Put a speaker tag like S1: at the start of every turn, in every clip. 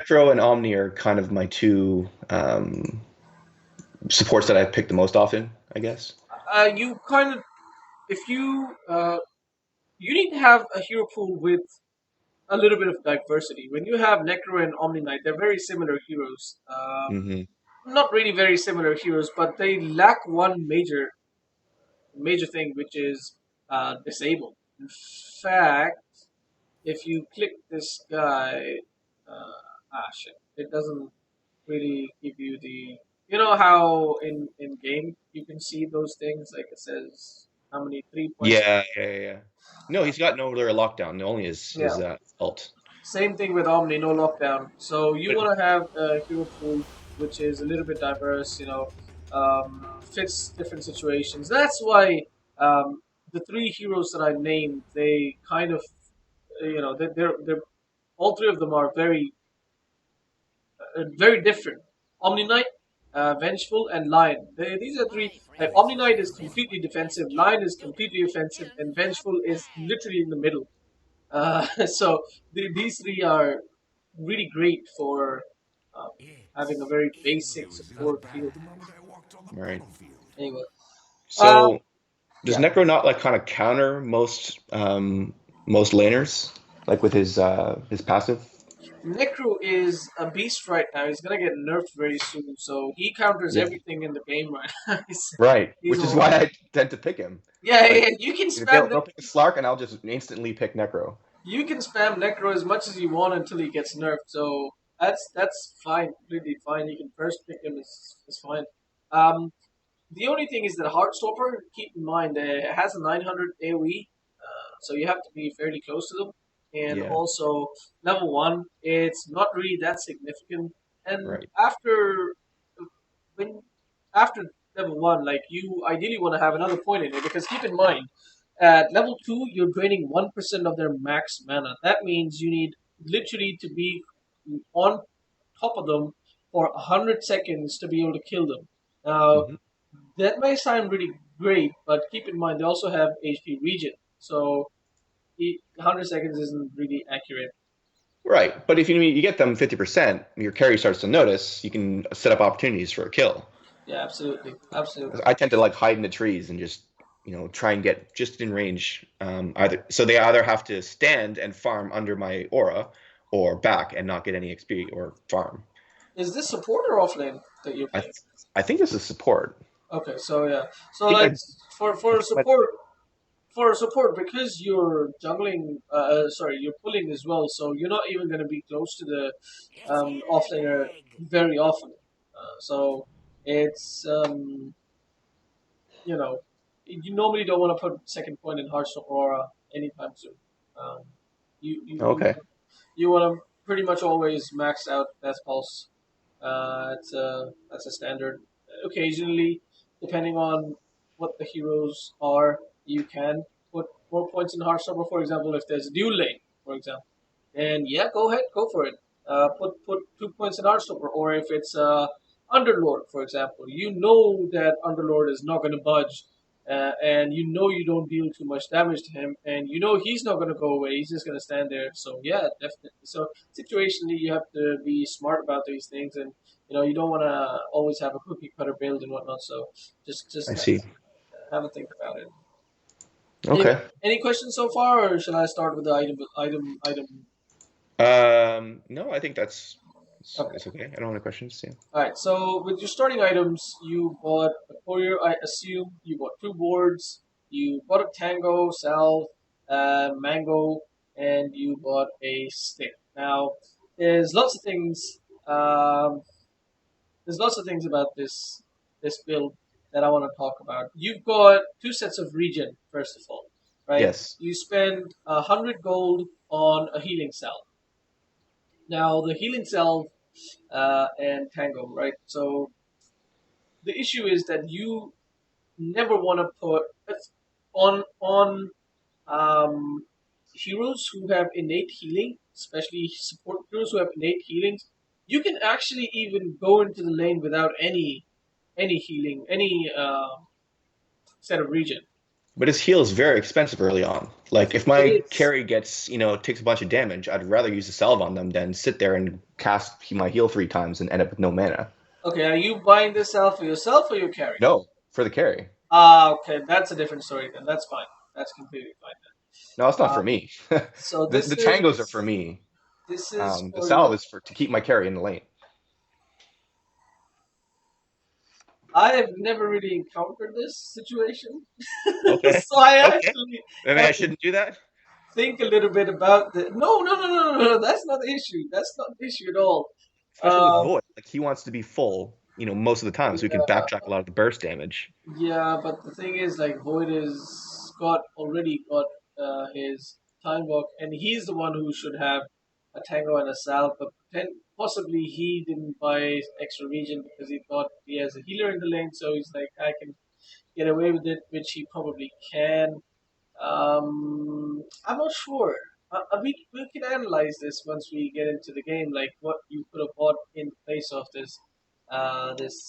S1: Necro and Omni are kind of my two supports that I pick the most often, I guess.
S2: You kind of if you need to have a hero pool with a little bit of diversity. When you have Necro and Omni Knight, they're very similar heroes.
S1: Hmm.
S2: Not really very similar heroes, but they lack one major thing, which is disable. In fact, if you click this guy, shit, it doesn't really give you the. You know how in game you can see those things like it says how many 3 points.
S1: Yeah. No, he's got no other lockdown. Only his
S2: Yeah.
S1: ult.
S2: Same thing with Omni, no lockdown. So you
S1: But
S2: want to have a hero pool which is a little bit diverse, fits different situations. That's why the three heroes that I named, they kind of, they're all three of them are very different. Omni Knight, Vengeful, and Lion. These are three. Like Omni Knight is completely defensive, Lion is completely offensive, and Vengeful is literally in the middle. So these three are really great for um, having a very basic support hero.
S1: right.
S2: Anyway, um,
S1: So does
S2: yeah,
S1: Necro not like kind of counter most laners like with his passive?
S2: Necro is a beast right now. He's gonna get nerfed very soon, so he counters
S1: Yeah.
S2: everything in the game right now.
S1: Right.
S2: He's
S1: Which is
S2: a,
S1: why I tend to pick him.
S2: yeah, yeah,
S1: Like
S2: yeah. You can
S1: they'll
S2: spam
S1: they'll pick a Slark and I'll just instantly pick Necro.
S2: Necro as much as you want until he gets nerfed. So that's fine, completely fine. You can first pick him. It's fine. Um, The only thing is that Heartstopper, keep in mind, it has a 900 AoE, so you have to be fairly close to them. And
S1: Yeah.
S2: also, level 1, it's not really that significant. And
S1: Right.
S2: when after level 1, like you ideally want to have another point in it, because keep in mind, at level 2, you're draining 1% of their max mana. That means you need literally to be on top of them for 100 seconds to be able to kill them. Now,
S1: Hmm.
S2: that may sound really great, but keep in mind they also have HP regen, so 100 seconds isn't really accurate.
S1: Right. But if you get them 50%, your carry starts to notice, you can set up opportunities for a kill.
S2: Yeah, absolutely, absolutely.
S1: I tend to like hide in the trees and just, try and get just in range. Either so they either have to stand and farm under my aura or back and not get any XP or farm.
S2: Is this support or offlane that you're
S1: I
S2: playing?
S1: I think this is support.
S2: Okay, so yeah, so
S1: I think
S2: like
S1: I
S2: for
S1: but
S2: support because you're juggling, you're pulling as well, so you're not even going to be close to the offlaner very often. So it's you know, you normally don't want to put second point in Hearts of Aurora anytime soon. Um, you you
S1: okay.
S2: you want to pretty much always max out Death Pulse. That's a standard. Occasionally, depending on what the heroes are, you can put more points in Heartstopper. For example, if there's a dual lane, for example, and yeah, go ahead, go for it. Put 2 points in Heartstopper, or if it's Underlord, for example, you know that Underlord is not going to budge, and you know you don't deal too much damage to him, and you know he's not going to go away. He's just going to stand there. So yeah, definitely. So situationally, you have to be smart about these things, and you don't want to always have a cookie cutter build and whatnot. So just
S1: I see.
S2: have a think about it. Any
S1: Okay.
S2: any questions so far, or should I start with the item?
S1: No, I think
S2: Okay.
S1: it's okay. I don't have any questions. Yeah.
S2: All right. So with your starting items, you bought a courier. I assume you bought two boards. You bought a tango, salve, mango, and you bought a stick. Now, there's lots of things. Um, there's lots of things about this build that I want to talk about. You've got two sets of regen, first of all, right?
S1: Yes.
S2: You spend 100 gold on a healing salve. Now, the healing salve and tango, right? So the issue is that you never want to put on heroes who have innate healing, especially support heroes who have innate healings. You can actually even go into the lane without any healing, any set of regen.
S1: But his heal is very expensive early on. Like if
S2: It
S1: my
S2: is.
S1: carry gets, takes a bunch of damage, I'd rather use a salve on them than sit there and cast my heal 3 times and end up with no mana.
S2: Okay, are you buying this out for yourself or your carry?
S1: No, for the carry.
S2: Ah, okay, that's a different story then. That's fine. That's completely fine
S1: No, it's
S2: then.
S1: not for me.
S2: So
S1: The tangos are for me.
S2: this is
S1: The
S2: for
S1: salve
S2: your.
S1: is for to keep my carry in the lane.
S2: I have never really encountered this situation,
S1: Okay.
S2: so I
S1: Okay.
S2: actually
S1: Maybe
S2: have
S1: I
S2: to
S1: shouldn't do that.
S2: think a little bit about the. No, no, no, no, no, no. That's not the issue. That's not the issue at all.
S1: Especially with
S2: Um,
S1: Void. Like he wants to be full, most of the time, so we can backtrack a lot of the burst damage.
S2: yeah, but the thing is, like, Void is already got his time walk, and he's the one who should have a Tango and a Salve, but possibly he didn't buy extra region because he thought he has a healer in the lane, so he's like, I can get away with it, which he probably can. I'm not sure. We can analyze this once we get into the game, like what you could have bought in place of this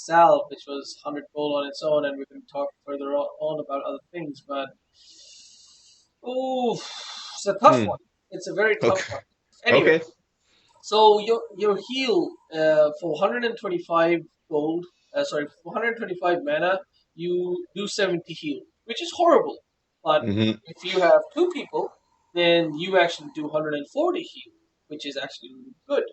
S2: salve, which was 100 gold on its own, and we can talk further on about other things. But oh, it's a tough
S1: Hmm.
S2: one. It's a very tough
S1: Okay.
S2: one. Anyway,
S1: Okay.
S2: so your heal for 125 gold, sorry, for 125 mana, you do 70 heal, which is horrible. But
S1: Hmm.
S2: if you have two people, then you actually do 140 heal, which is actually really good.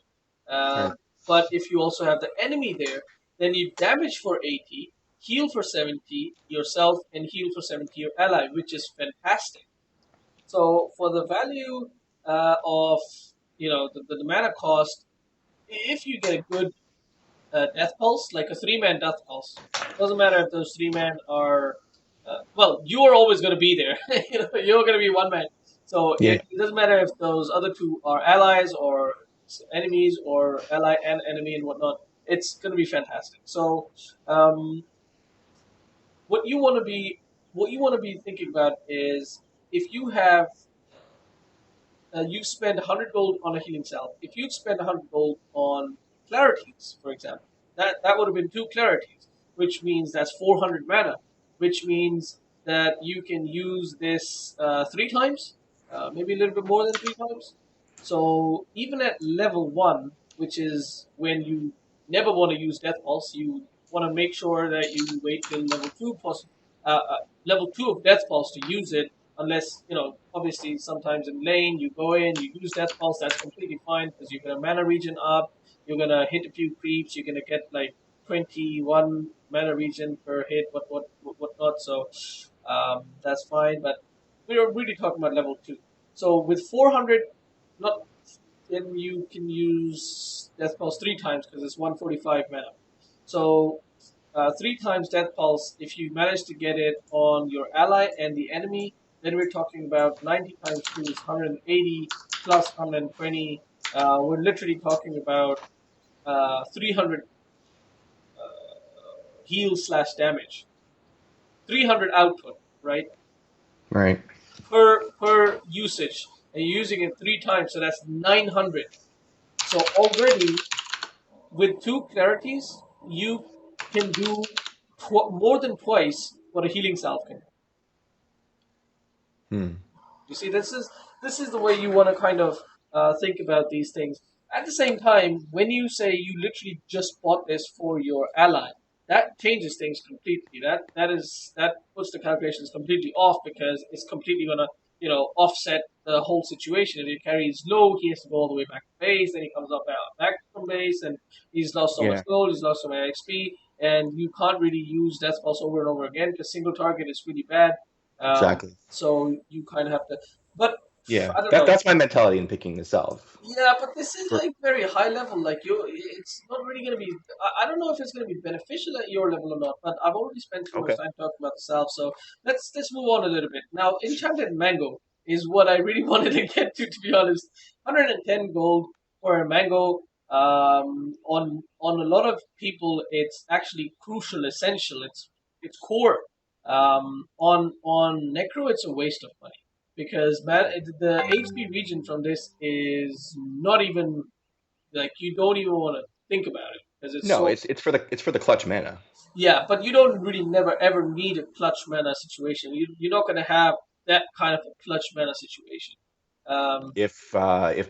S1: Right.
S2: But if you also have the enemy there, then you damage for 80, heal for 70 yourself, and heal for 70 your ally, which is fantastic. So for the value of the mana cost, if you get a good death pulse, like a 3-man death pulse, doesn't matter if those 3 men are well, you are always going to be there. You're going to be one man, so
S1: Yeah.
S2: it doesn't matter if those other two are allies or enemies or ally and enemy and whatnot. It's going to be fantastic. So um, what you want to be what you want to be thinking about is if you spend 100 gold on a healing salve. If you'd spend 100 gold on clarities, for example, that would have been two clarities, which means that's 400 mana, which means that you can use this 3 times, maybe a little bit more than 3 times. So even at level 1, which is when you never want to use Death Pulse, you want to make sure that you wait till level 2, level 2 of Death Pulse to use it, unless obviously sometimes in lane you go in, you use death pulse, that's completely fine because you're gonna mana regen up, you're gonna hit a few creeps, you're gonna get like 21 mana regen per hit, what not. So that's fine, but we're really talking about level 2. So with 400, not then you can use death pulse 3 times because it's 145 mana. So 3 times Death Pulse, if you manage to get it on your ally and the enemy, then we're talking about 90 times 2 is 180 plus 120. We're literally talking about 300 heal slash damage, 300 output, right?
S1: Right.
S2: Per usage. And you're using it 3 times, so that's 900. So already with two clarities, you can do more than twice what a healing salve can.
S1: Hmm.
S2: You see, this is the way you want to kind of think about these things. At the same time, when you say you literally just bought this for your ally, that changes things completely. That puts the calculations completely off because it's completely gonna offset the whole situation. If your carry is low, he has to go all the way back to base. Then he comes up back from base, and he's lost so much
S1: Yeah.
S2: gold, he's lost so much XP, and you can't really use Death Pulse over and over again because single target is really bad.
S1: Exactly.
S2: So you kind of have to, but
S1: Yeah.
S2: I don't
S1: That
S2: know.
S1: that's my mentality in picking this elf.
S2: Yeah, but this is
S1: For
S2: like very high level. Like it's not really gonna be. I don't know if it's gonna be beneficial at your level or not. But I've already spent too much
S1: okay.
S2: time talking about the salve, so let's move on a little bit. Now, Enchanted Mango is what I really wanted to get to be honest. 110 gold for a mango. On a lot of people, it's actually crucial, essential. It's core. On Necro, it's a waste of money because the HP region from this is not even like you don't even want to think about it because it's
S1: No,
S2: so
S1: it's for the clutch mana.
S2: yeah. But you don't really never ever need a clutch mana situation. You're not gonna have that kind of a clutch mana situation. Um,
S1: If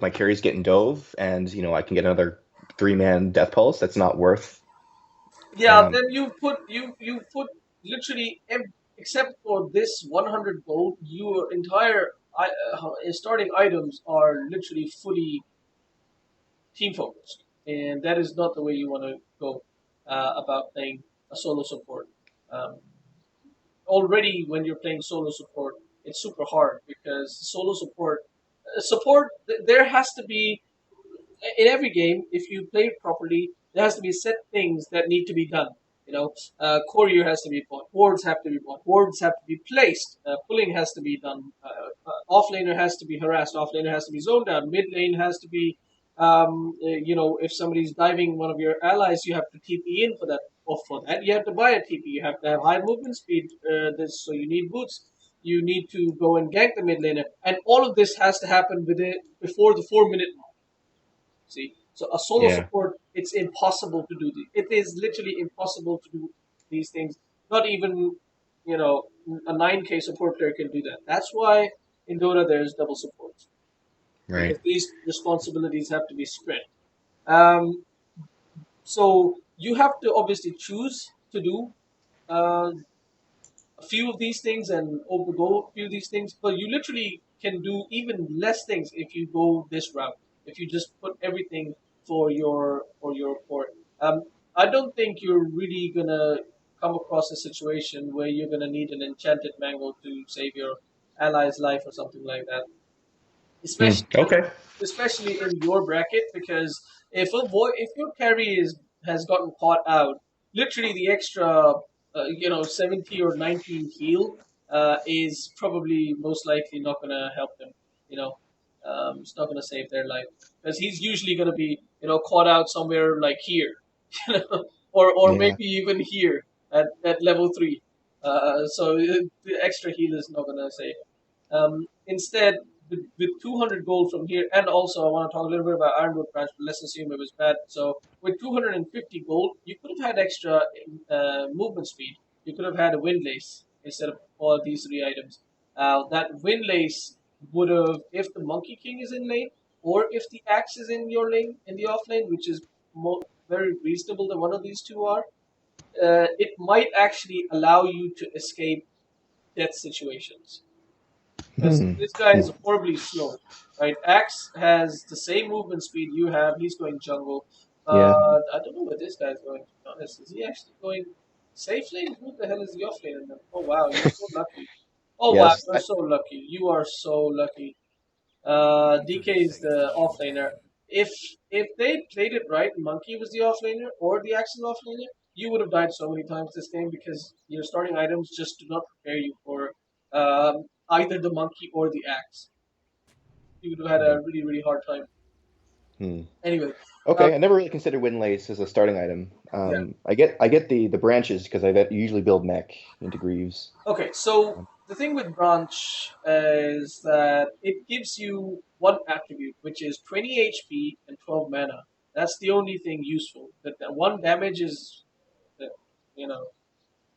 S1: my carry's getting dove and I can get another 3-man death pulse, that's not worth.
S2: Yeah,
S1: Um,
S2: then you put literally except for this 100 gold, your entire starting items are literally fully team focused, and that is not the way you want to go about playing a solo support. Um, Already, when you're playing solo support, it's super hard because solo support there has to be in every game, if you play it properly, there has to be set things that need to be done. Courier has to be bought, wards have to be bought, wards have to be placed, pulling has to be done, offlaner has to be harassed, offlaner has to be zoned out, mid lane has to be, if somebody's diving one of your allies, you have to TP in for that. Or for that, you have to buy a TP. You have to have high movement speed. So you need boots. You need to go and gank the mid laner, and all of this has to happen within before the 4 minute. See, so a solo
S1: yeah,
S2: support, it's impossible to do. It is literally impossible to do these things. Not even a 9K support player can do that. That's why in Dota there's double support because
S1: right.
S2: these responsibilities have to be spread. Um, so you have to obviously choose to do uh, a few of these things and overgo a few of these things, but you literally can do even less things if you go this route. If you just put everything for your core. I don't think you're really gonna come across a situation where you're gonna need an enchanted mango to save your ally's life or something like that,
S1: Hmm.
S2: especially
S1: Okay.
S2: especially in your bracket because if your carry is has gotten caught out, literally the extra 70 or 90 heal is probably most likely not going to help them. You know, it's not going to save their life because he's usually going to be caught out somewhere like here, or
S1: Yeah.
S2: maybe even here at level 3. So the extra heal is not going to save. Instead, with 200 gold from here, and also I want to talk a little bit about Ironwood Branch, but let's assume it was bad. So with 250 gold, you could have had extra movement speed. You could have had a windlace instead of all these 3 items. That windlace would have, if the Monkey King is in lane, or if the axe is in your lane, in the off lane, which is very reasonable that one of these two are, it might actually allow you to escape death situations because
S1: Hmm.
S2: this guy is horribly slow. Right, Axe has the same movement speed you have. He's going jungle.
S1: Yeah.
S2: I don't know where this guy's going. To be honest, is he actually going safe lane? Who the hell is the off lane? Oh wow, you're so lucky. Oh wow,
S1: Yes.
S2: you're so lucky. You are so lucky. DK is the offlaner. If if they played it right, Monkey was the offlaner or the Axe is the offlaner, you would have died so many times this game because your starting items just do not prepare you for either the Monkey or the Axe. You would have had
S1: Right.
S2: a really really hard time.
S1: Hmm.
S2: Anyway, um,
S1: Okay. I never really considered Windlace as a starting item.
S2: yeah.
S1: I get the branches because usually build mech into Greaves.
S2: Okay, so the thing with Branch is that it gives you one attribute, which is 20 HP and 12 mana. That's the only thing useful. That one damage is, uh, you know,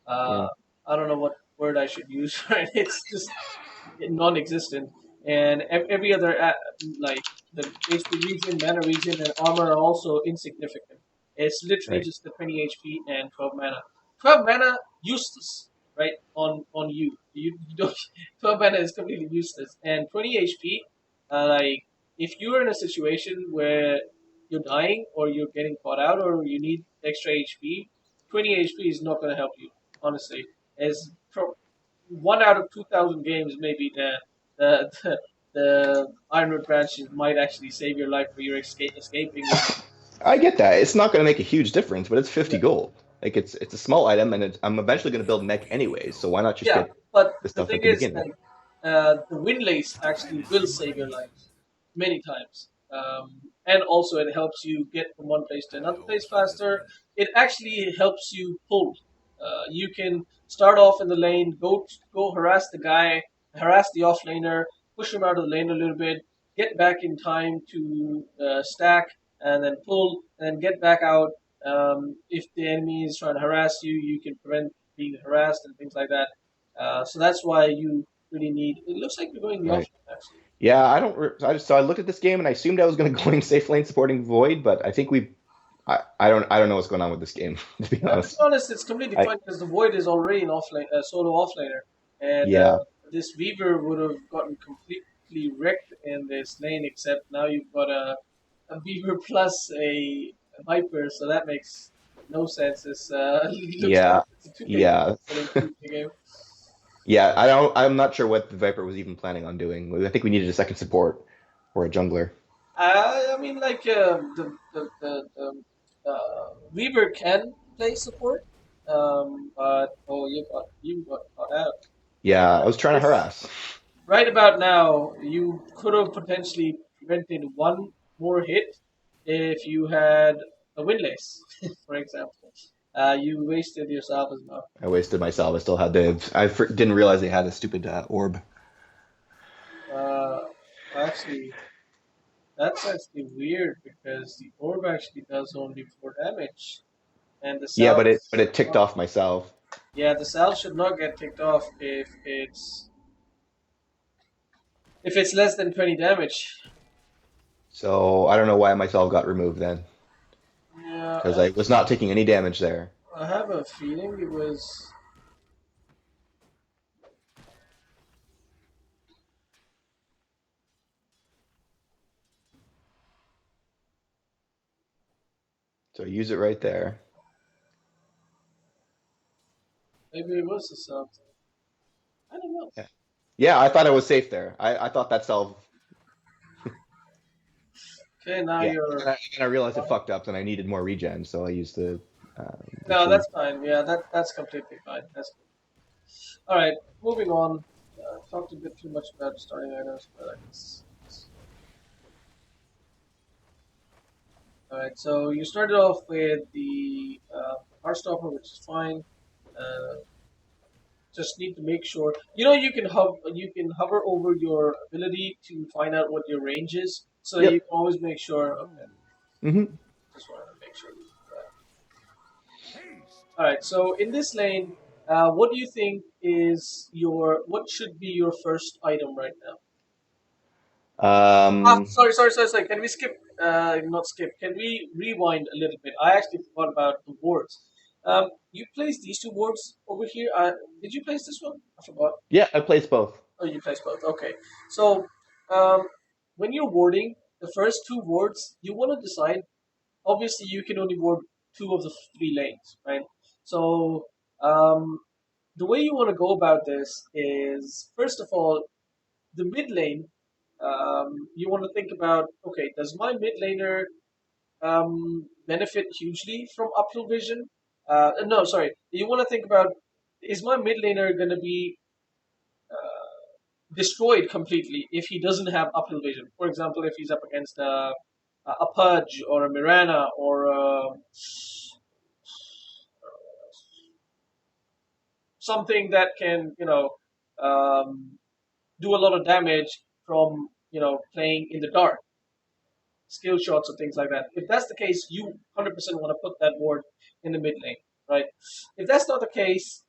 S2: uh,
S1: Yeah.
S2: I don't know what word I should use. Right? It's just non-existent, and every other like the HP region, mana region, and armor are also insignificant. It's literally
S1: Right.
S2: just the 20 HP and 12 mana. 12 mana useless, right? On you, you don't. 12 mana is completely useless, and 20 HP, like if you're in a situation where you're dying or you're getting caught out or you need extra HP, 20 HP is not going to help you. Honestly, as 1 out of 2,000 games, maybe the Ironwood branches might actually save your life for your escaping with.
S1: I get that. It's not going to make a huge difference, but it's
S2: Yeah,
S1: 50 gold. Like it's a small item, and I'm eventually going to build mech anyways. So why not just
S2: yeah.
S1: get
S2: But
S1: the
S2: the
S1: stuff
S2: thing
S1: at the
S2: is,
S1: beginning?
S2: like, the windlace actually will save your life many times, and also it helps you get from one place to another place faster. It actually helps you pull. You can start off in the lane, go harass the guy, harass the offlaner, push him out of the lane a little bit, get back in time to stack, and then pull, and then get back out. If the enemy is trying to harass you, you can prevent being harassed and things like that. So that's why you really need. It looks like you're going the
S1: Right.
S2: offlane actually.
S1: Yeah, I don't. I just so I looked at this game and I assumed I was going to go in safe lane supporting Void, but I think we. I don't know what's going on with this game to be
S2: To be
S1: honest.
S2: honest, it's completely
S1: I
S2: fine because the Void is already an offlane, a solo offlaner, and
S1: yeah
S2: this Weaver would have gotten completely wrecked in this lane. Except now you've got a Weaver plus a Viper, so that makes no sense. This looks like
S1: yeah
S2: it's a two-player
S1: yeah
S2: game.
S1: yeah. I don't. I'm not sure what the Viper was even planning on doing. I think we needed a second support or a jungler.
S2: I mean, like the Weaver can play support, but oh, you got caught out.
S1: Yeah, I was trying to
S2: If
S1: harass.
S2: right about now, you could have potentially prevented one more hit if you had a windlace, for example. You wasted your salvas now.
S1: I wasted myself. I still had the. Didn't realize they had a stupid orb.
S2: Uh, actually, that's actually weird because the orb actually does only 4 damage, and the
S1: Yeah,
S2: salve.
S1: but it ticked off myself.
S2: Yeah, the salve should not get ticked off if it's less than 20 damage.
S1: So I don't know why myself got removed then,
S2: Yeah,
S1: because I was not taking any damage there.
S2: I have a feeling it was.
S1: So use it right there.
S2: Maybe it was the salve. I don't know.
S1: Yeah, yeah. I thought I was safe there. I thought that salve.
S2: Okay, now
S1: Yeah,
S2: you're.
S1: and I realized it fucked up, and I needed more regen, so I used the
S2: No,
S1: tree.
S2: that's fine. Yeah, that's completely fine. That's all right. Moving on. Talked a bit too much about starting items, but I guess. All right. So you started off with the Heartstopper, which is fine. Uh, just need to make sure you can hover over your ability to find out what your range is, so you
S1: Yep.
S2: can always make sure. Okay,
S1: Hmm.
S2: just wanted to make sure. All right. So in this lane, what do you think is what should be your first item right now? Ah,
S1: Um.
S2: sorry. Can we skip? Not skip. Can we rewind a little bit? I actually forgot about the wards. You placed these two wards over here. Did you place this one? I forgot.
S1: Yeah, I placed both.
S2: Oh, you placed both. Okay. So, um, when you're warding, the first two wards, you want to decide. Obviously, you can only ward two of the three lanes, right? So, um, the way you want to go about this is, first of all, the mid lane. You want to think about, okay, does my mid laner benefit hugely from uphill vision? No, sorry. You want to think about, is my mid laner going to be destroyed completely if he doesn't have uphill vision? For example, if he's up against a Pudge or a Mirana or something that can, do a lot of damage from, playing in the dark, skill shots or things like that. If that's the case, you 100% want to put that ward in the mid lane, right? If that's not the case,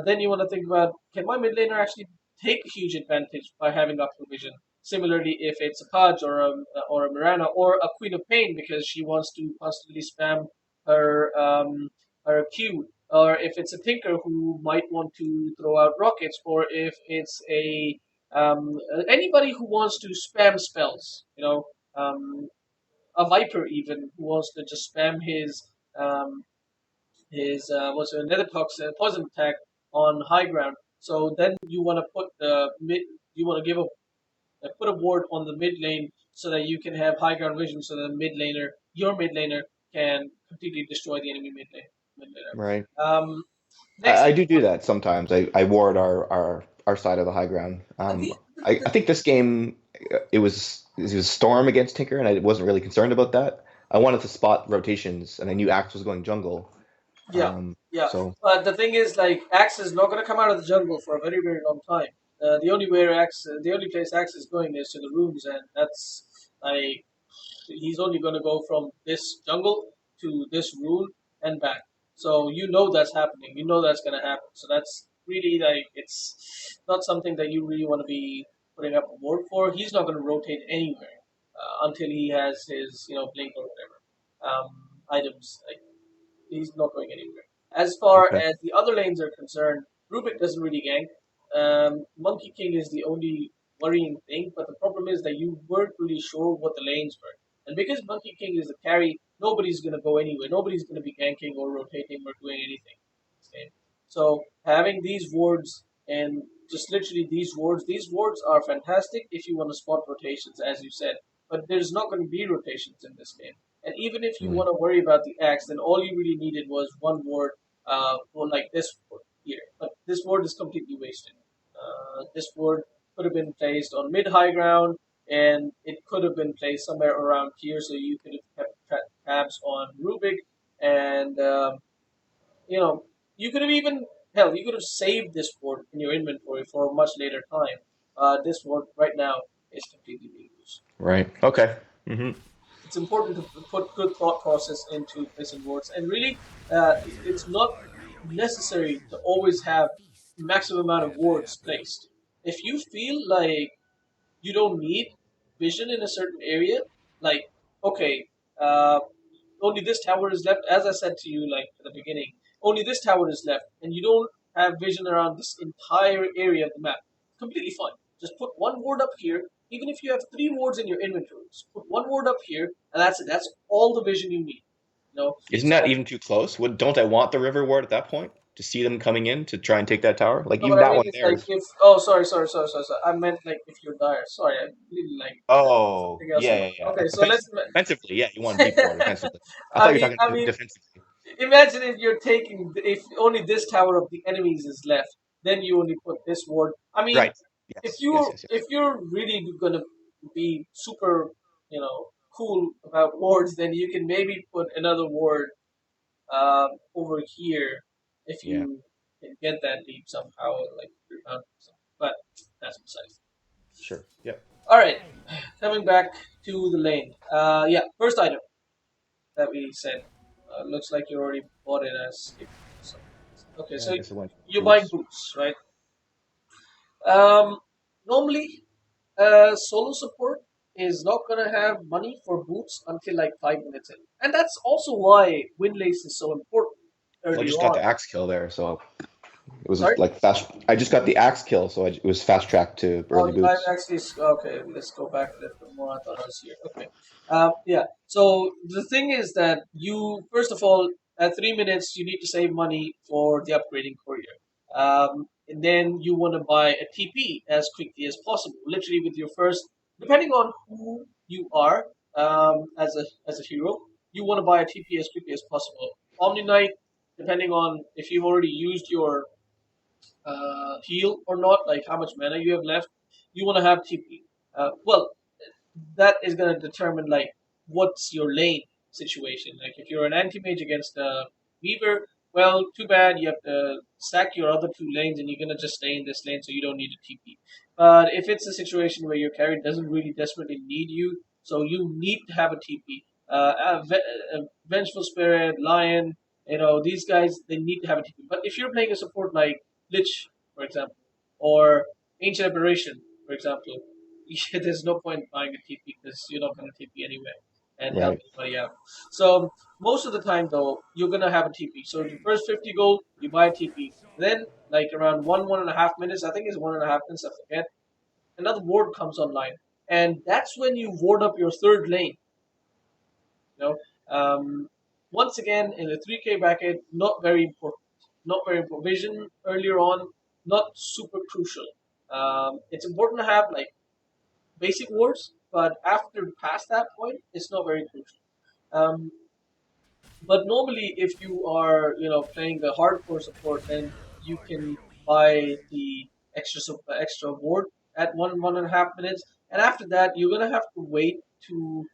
S2: then you want to think about, can my mid laner actually take a huge advantage by having uphill vision? Similarly, if it's a Pudge or a Mirana or a Queen of Pain because she wants to constantly spam her Q, or if it's a Tinker who might want to throw out rockets, or if it's a anybody who wants to spam spells, a Viper even who wants to just spam his what's it, another toxin poison attack on high ground. So then you want to put the mid, you want to put a ward on the mid lane so that you can have high ground vision, so that your mid laner, can completely destroy the enemy mid
S1: Right.
S2: laner. Next,
S1: I do that sometimes. I ward our side of the high ground. I think this game it was Storm against Tinker, and I wasn't really concerned about that. I wanted to spot rotations, and I knew Axe was going jungle.
S2: yeah, yeah.
S1: So
S2: But the thing is, like, Axe is not going to come out of the jungle for a very, very long time. The only place Axe is going is to the rooms, and that's like he's only going to go from this jungle to this rule and back. So you know that's happening. You know that's gonna happen. So that's really like it's not something that you really want to be putting up a ward for. He's not gonna rotate anywhere until he has his blink or whatever items. Like, he's not going anywhere. As far
S1: Okay.
S2: as the other lanes are concerned, Rubik doesn't really gank. Monkey King is the only worrying thing, but the problem is that you weren't really sure what the lanes were. And because Monkey King is the carry, nobody's going to go anywhere. Nobody's going to be ganking or rotating or doing anything in this game. So having these wards and just literally these wards are fantastic if you want to spot rotations, as you said. But there's not going to be rotations in this game. And even if you
S1: Mm.
S2: want to worry about the axe, then all you really needed was one ward, or like this ward here. But this ward is completely wasted. This ward could have been placed on mid high ground, and it could have been placed somewhere around here, so you could have kept tabs on Rubik, and you could have even hell, you could have saved this ward in your inventory for a much later time. This ward right now is completely being used.
S1: Right. Okay. Hmm.
S2: It's important to put good thought process into placing wards, and really, it's not necessary to always have maximum amount of wards placed. If you feel like you don't need vision in a certain area, like okay, uh, only this tower is left. As I said to you, like at the beginning, only this tower is left, and you don't have vision around this entire area of the map. Completely fine. Just put one ward up here. Even if you have three wards in your inventory, just put one ward up here, and that's it. That's all the vision you need.
S1: Isn't that
S2: So
S1: even too close? Would don't I want the river ward at that point to see them coming in to try and take that tower? Like
S2: no,
S1: even
S2: what I
S1: that
S2: mean
S1: one
S2: is
S1: there
S2: like
S1: is.
S2: if oh sorry. I meant like if you're dire. Sorry, I really like
S1: Oh,
S2: something else in
S1: yeah, yeah,
S2: mind.
S1: yeah.
S2: Okay, so let's.
S1: Offensively, yeah, you want deep ward offensively. I thought
S2: I
S1: you were
S2: mean,
S1: talking
S2: I mean,
S1: defensively.
S2: imagine if you're taking if only this tower of the enemies is left, then you only put this ward. I mean,
S1: Right. Yes, yes, yes,
S2: if
S1: yes.
S2: you're really gonna be super, cool about wards, then you can maybe put another ward over here if
S1: Yeah,
S2: you can get that deep somehow, like rebound. But that's besides.
S1: sure. Yeah.
S2: All right, coming back to the lane. Yeah, first item that we said. Looks like you already bought it as skip. So, okay,
S1: Yeah, I
S2: so
S1: guess it went
S2: you're buying
S1: boots.
S2: boots, right? Normally, solo support is not gonna have money for boots until like 5 minutes in, and that's also why win lace is so important
S1: Well, I
S2: earlier
S1: just got
S2: on.
S1: the axe kill there, so it was
S2: Sorry.
S1: like fast. I just got the axe kill, so it was fast track to
S2: Oh,
S1: early
S2: I'm
S1: boots.
S2: actually okay. Let's go back a little bit more. I thought I was here. Okay. Yeah. So the thing is that you first of all at 3 minutes you need to save money for the upgrading courier. And then you want to buy a TP as quickly as possible. Literally with your first, depending on who you are as a hero, you want to buy a TP as quickly as possible. Omni Knight, depending on if you've already used your heal or not, like how much mana you have left, you want to have TP. Well, that is going to determine like what's your lane situation. Like if you're an anti mage against a weaver, well, too bad. You have to sack your other two lanes, and you're gonna just stay in this lane, so you don't need a TP. But if it's a situation where your carry doesn't really desperately need you, so you need to have a TP. Vengeful Spirit, Lion, these guys they need to have a TP. But if you're playing a support like Lich, for example, or Ancient Aberration, for example, there's no point buying a TP because you're not going to TP anyway and help
S1: Right.
S2: anybody out. So most of the time, though, you're going to have a TP. So the first 50 gold, you buy a TP. Then, like around 1.5 minutes, I think it's 1.5 minutes, I forget, another ward comes online. And that's when you ward up your third lane. You know, once again in the 3K bracket, not very important. Not very important. Vision earlier on, not super crucial. It's important to have like basic wars, but after past that point, it's not very crucial. Um, but normally, if you are playing the hardcore support, then you can buy the extra ward at 1.5 minutes, and after that, you're gonna have to wait to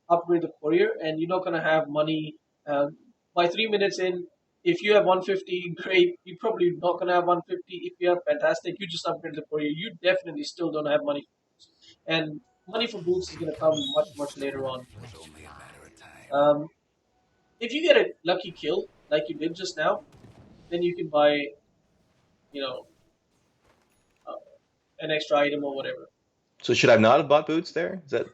S2: upgrade the courier, and you're not gonna have money by 3 minutes in. If you have 150, great. You're probably not gonna have 150. If you have fantastic, you just upgrade the courier. You definitely still don't have money, and money for boots is gonna come much later on. Um, If you get a lucky kill like you did just now, then you can buy, you know, uh, an extra item or whatever.
S1: So should I not have bought boots there? Is that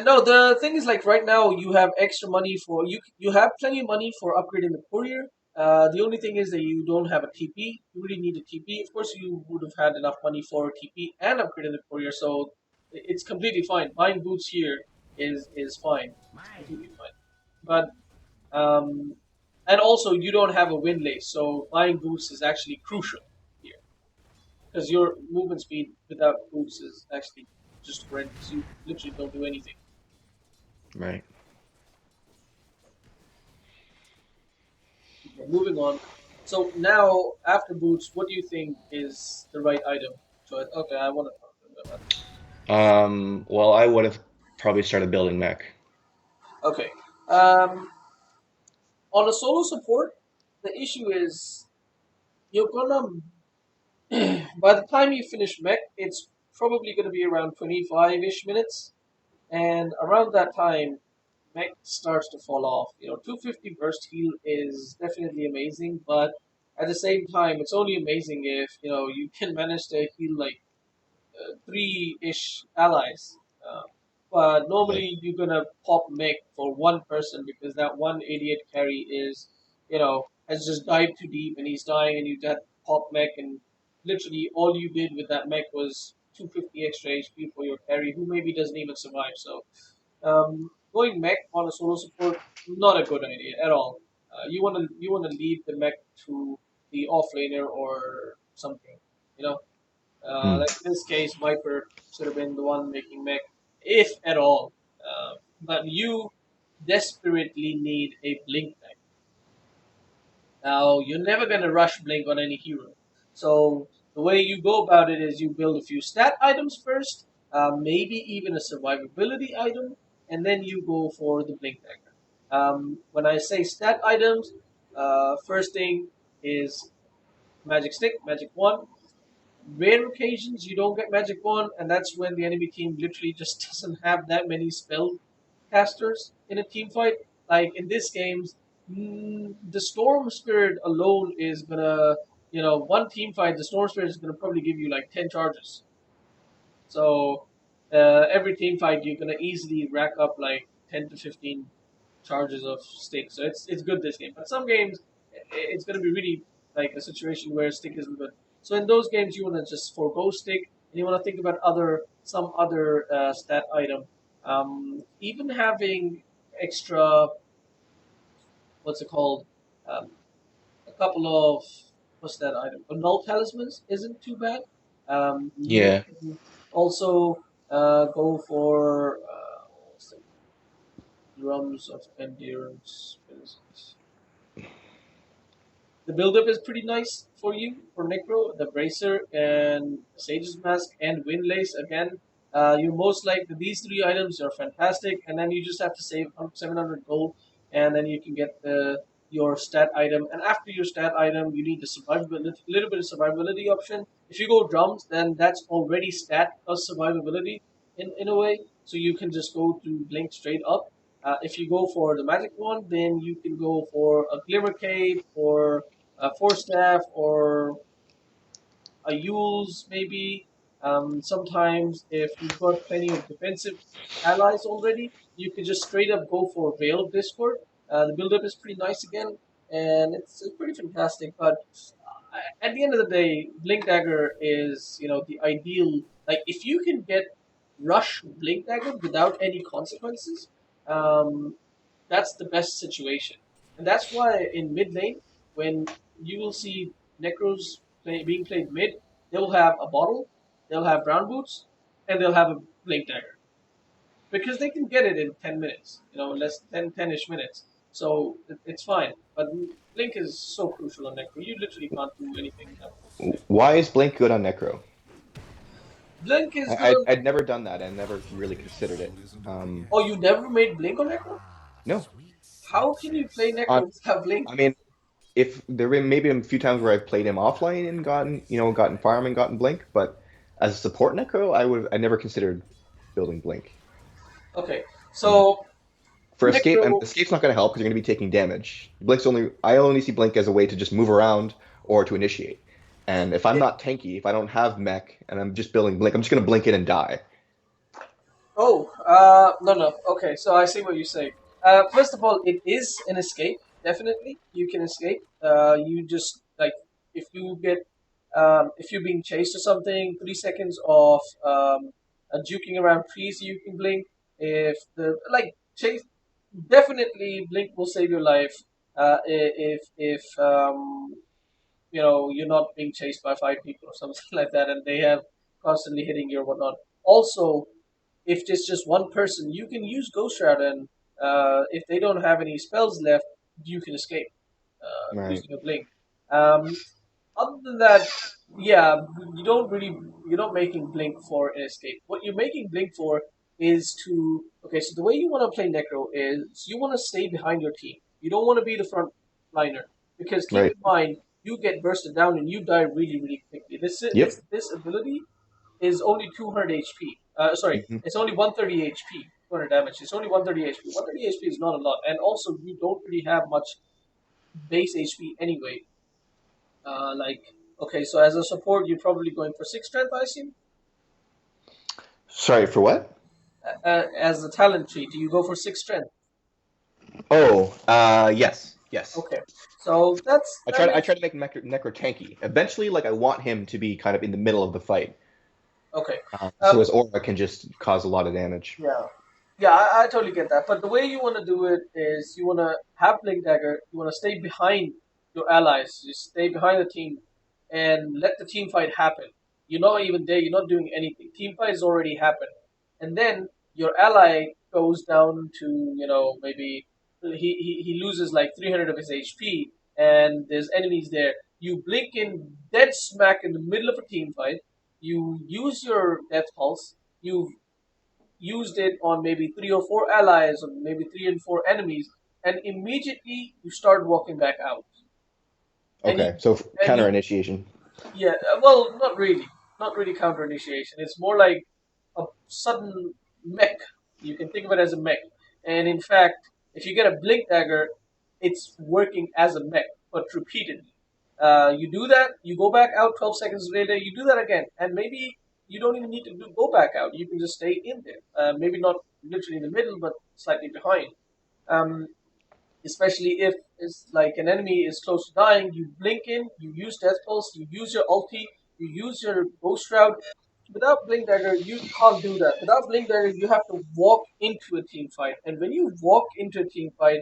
S2: No, the thing is like right now you have extra money for you have plenty of money for upgrading the courier. The only thing is that you don't have a TP. You really need a TP. Of course, you would have had enough money for a TP and upgrading the courier, so it's completely fine. Buying boots here is fine. It's completely fine. But um, and also you don't have a wind lace, so buying boots is actually crucial here because your movement speed without boots is actually just horrendous. You literally don't do anything.
S1: right?
S2: Okay, moving on. So now, after boots, what do you think is the right item choice? Okay, I want to talk to them about
S1: Well, I would have probably started building mech.
S2: that. Okay. Um, on a solo support, the issue is you're gonna by the time you finish mech, it's probably gonna be around 25-ish minutes, and around that time, mech starts to fall off. 250 burst heal is definitely amazing, but at the same time, it's only amazing if you can manage to heal like three-ish allies. Uh, but
S1: Right.
S2: normally you're gonna pop mech for one person because that one idiot carry has just dived too deep and he's dying and you got pop mech and literally all you did with that mech was 250 extra HP for your carry who maybe doesn't even survive. So going mech on a solo support not a good idea at all. You wanna leave the mech to the offlaner or something. You know.
S1: Hmm.
S2: Like in this case, Viper should have been the one making mech, if at all. But you desperately need a blink mech. Now, you're never going to rush blink on any hero. So, the way you go about it is you build a few stat items first, maybe even a survivability item, and then you go for the blink dagger. When I say stat items, first thing is magic stick, magic wand. Rare occasions you don't get magic wand, and that's when the enemy team literally just doesn't have that many spell casters in a team fight. Like in this games, the Storm Spirit alone is gonna, one team fight, the Storm Spirit is gonna probably give you like 10 charges. So every team fight, you're gonna easily rack up like 10 to 15 charges of stick. So it's good this game. But some games, it's going to be really like a situation where stick isn't good. So in those games, you want to just forego stick and you want to think about some other stat item. Even having extra, what's it called? Um, a couple of what's that item? Null talismans isn't too bad. You
S1: Yeah.
S2: can also go for what's the drums of endurance. The build-up is pretty nice for you for Necro, the Bracer and Sage's Mask and Windlace. Again, you most like these three items are fantastic, and then you just have to save 700 gold, and then you can get your stat item. And after your stat item, you need the survivability, little bit of survivability option. If you go drums, then that's already stat plus survivability in a way, so you can just go to blink straight up. If you go for the magic one, then you can go for a glimmer cape or a force staff or a Yules maybe. Sometimes if you've got plenty of defensive allies already, you can just straight up go for Veil of Discord. The build up is pretty nice again, and it's pretty fantastic. But at the end of the day, Blink Dagger is the ideal. Like if you can get Rush Blink Dagger without any consequences, um, that's the best situation. And that's why in mid lane, when you will see Necros being played mid, they'll have a bottle, they'll have brown boots, and they'll have a blink dagger. Because they can get it in 10 minutes, less than 10-ish minutes. So it's fine. But blink is so crucial on Necro. You literally can't do anything without blink.
S1: Why is Blink good on Necro?
S2: Blink is good
S1: I'd
S2: on.
S1: I'd never done that. I never really considered it.
S2: Oh, you never made blink on Necro?
S1: No.
S2: How can you play
S1: On,
S2: Necro without blink?
S1: I mean, if there been maybe a few times where I've played him offline and gotten farm and gotten Blink, but as a support Necro, I never considered building Blink.
S2: Okay,
S1: Hmm.
S2: so
S1: For escape, and
S2: Necro.
S1: escape's not going to help because you're going to be taking damage. Blink's only I only see blink as a way to just move around or to initiate. And if I'm not tanky, if I don't have mech and I'm just building blink, I'm just going to blink in and die.
S2: Oh, no, no. Okay, so I see what you say. First of all, it is an escape. Definitely, you can escape. You just like if you get if you're being chased or something, 3 seconds of juking around trees, you can blink. If the like chase, definitely blink will save your life. If you're not being chased by five people or something like that, and they have constantly hitting you or whatnot. Also, if it's just one person, you can use Ghost Shroud, and if they don't have any spells left, you can escape
S1: Right.
S2: using a blink. Um, Other than that, yeah, you don't really you're not making blink for an escape. What you're making blink for is to okay. So the way you want to play Necro is you want to stay behind your team. You don't want to be the front liner because keep
S1: Right.
S2: in mind you get bursted down and you die really really quickly.
S1: Yep.
S2: This ability is only 200 HP. Sorry,
S1: Hmm.
S2: it's only 130 HP. 200 damage. It's only 130 HP. 130 HP is not a lot, and also you don't really have much base HP anyway. Okay, so as a support, you're probably going for six strength, I assume.
S1: Sorry for what?
S2: As a talent tree, do you go for six strength?
S1: Oh, yes, yes.
S2: Okay, so that
S1: I
S2: makes
S1: try to make Necro tanky. Eventually, like I want him to be kind of in the middle of the fight,
S2: okay.
S1: so
S2: Um,
S1: his aura can just cause a lot of damage.
S2: yeah, yeah, I totally get that. But the way you want to do it is you want to have Blink Dagger. You want to stay behind your allies. You stay behind the team and let the team fight happen. You're not even there. You're not doing anything. Team fight has already happened, and then your ally goes down to maybe he loses like 300 of his HP, and there's enemies there. You blink in dead smack in the middle of a team fight. You use your death pulse. You've used it on maybe three or four allies, or maybe three and four enemies, and immediately you start walking back out. And
S1: Okay,
S2: you,
S1: so
S2: and
S1: counter
S2: you,
S1: initiation.
S2: yeah, well, not really counter initiation. It's more like a sudden mech. You can think of it as a mech. And in fact, if you get a blink dagger, it's working as a mech, but repeatedly. You do that, you go back out 12 seconds later, you do that again, and maybe you don't even need to go back out. You can just stay in there. Maybe not literally in the middle, but slightly behind. Um, Especially if it's like an enemy is close to dying, you blink in, you use Death Pulse, you use your ulti, you use your Ghost Shroud. Without Blink Dagger, you can't do that. Without Blink Dagger, you have to walk into a team fight. And when you walk into a team fight,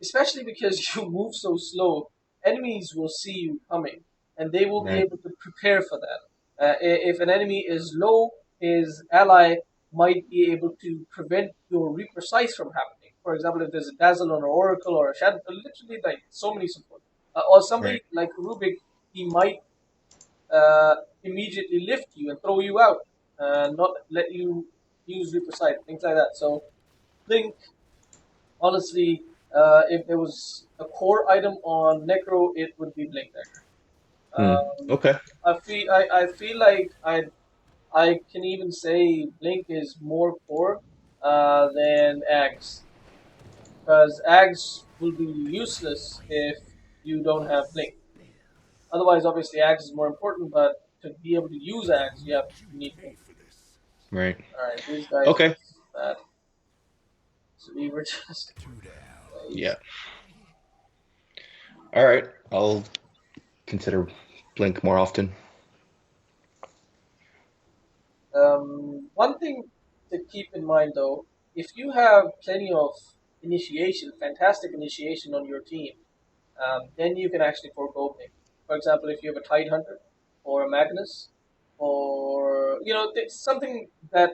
S2: especially because you move so slow, enemies will see you coming, and they will be
S1: Right.
S2: able to prepare for that. If an enemy is low, his ally might be able to prevent your reprecise from happening. For example, if there's a dazzle on an oracle or a shadow, literally like so many support, or somebody
S1: Right.
S2: like Rubik, he might immediately lift you and throw you out, and not let you use reprecise, things like that. So Blink honestly, if there was a core item on Necro, it would be Blink Dagger.
S1: Hmm.
S2: Um,
S1: Okay.
S2: I feel like I can even say Blink is more core than Ags, because Ags will be useless if you don't have Blink. Otherwise, obviously, Ags is more important, but to be able to use Ags, you need Blink.
S1: Right.
S2: All right, these guys are
S1: Okay.
S2: just bad. So we were just
S1: Yeah. All right. I'll consider blink more often.
S2: One thing to keep in mind though, if you have plenty of initiation, fantastic initiation on your team, then you can actually forego Blink. For example, if you have a Tide Hunter or a Magnus, or it's something that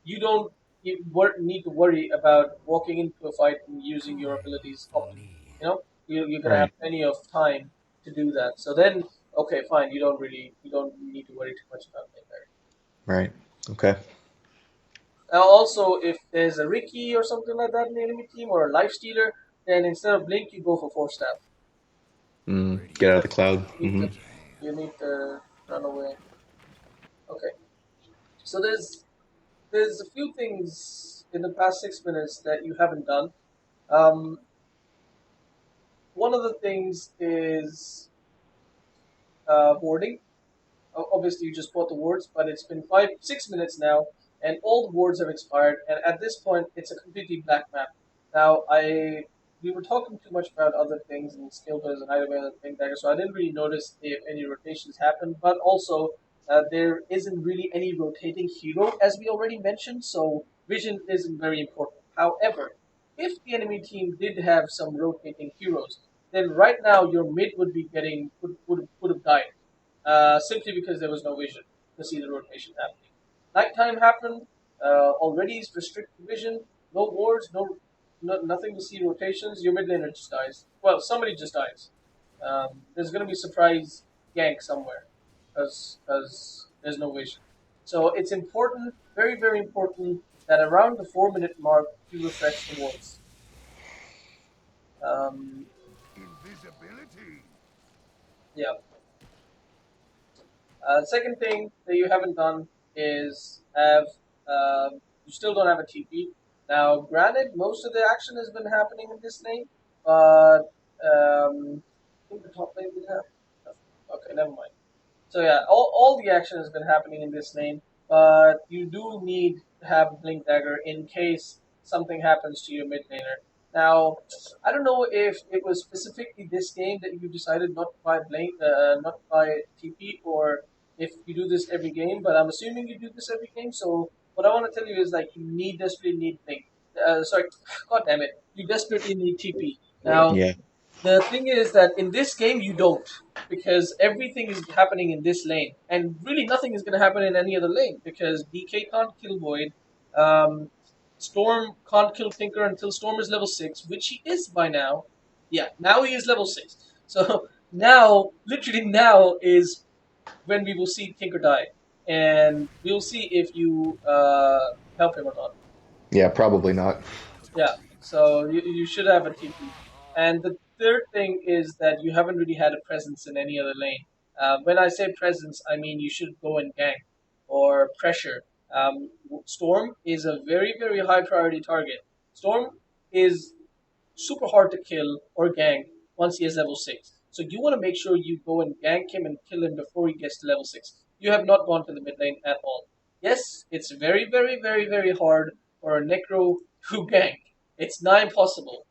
S2: you don't need to worry about walking into a fight and using your abilities optimally. You're gonna have
S1: Right.
S2: plenty of time to do that. So then, okay, fine. You don't need to worry too much about Blink.
S1: Right. Okay.
S2: Also, if there's a Ricky or something like that in the enemy team or a Life Stealer, then instead of Blink, you go for Force Staff
S1: Get out of the
S2: because
S1: cloud.
S2: you need to run away. Okay, so there's a few things in the past 6 minutes that you haven't done. Um, One of the things is boarding. Obviously, you just bought the wards, but it's been 6 minutes now, and all the wards have expired. And at this point, it's a completely black map. Now, we were talking too much about other things and skill players and item and things like that, so I didn't really notice if any rotations happened. But also, there isn't really any rotating hero, as we already mentioned, so vision isn't very important. However, if the enemy team did have some rotating heroes, then right now your mid would be getting would have died simply because there was no vision to see the rotation happening. Nighttime happened, already is restricted vision, no wards, nothing to see rotations. Your mid laner just dies. Well, somebody just dies. There's going to be surprise gank somewhere because there's no vision. So it's important, very very important, that around the 4 minute mark you refresh the wards. Um,
S3: Invisibility.
S2: yeah. Second thing that you haven't done is have you still don't have a TP. Now, granted, most of the action has been happening in this lane, but I think the top lane did have. Okay, never mind. So yeah, all the action has been happening in this lane, but you do need to have Blink Dagger in case something happens to your mid laner. Now, I don't know if it was specifically this game that you decided not to buy not to buy TP, or if you do this every game. But I'm assuming you do this every game. So what I want to tell you is like you desperately need Blink. Sorry, God damn it, you desperately need TP. Now,
S1: Yeah.
S2: the thing is that in this game you don't, because everything is happening in this lane, and really nothing is going to happen in any other lane because DK can't kill Void, um, Storm can't kill Tinker until Storm is level 6, which he is by now. Yeah, now he is level 6. So now, literally now, is when we will see Tinker die, and we'll see if you help him or not.
S1: Yeah, probably not.
S2: Yeah, so you should have a TP. And the third thing is that you haven't really had a presence in any other lane. When I say presence, I mean you should go and gank or pressure. Storm is a very, very high priority target. Storm is super hard to kill or gank once he is level 6. So you want to make sure you go and gank him and kill him before he gets to level 6. You have not gone to the mid lane at all. Yes, it's very, very, very, very hard for a Necro to gank. It's nigh impossible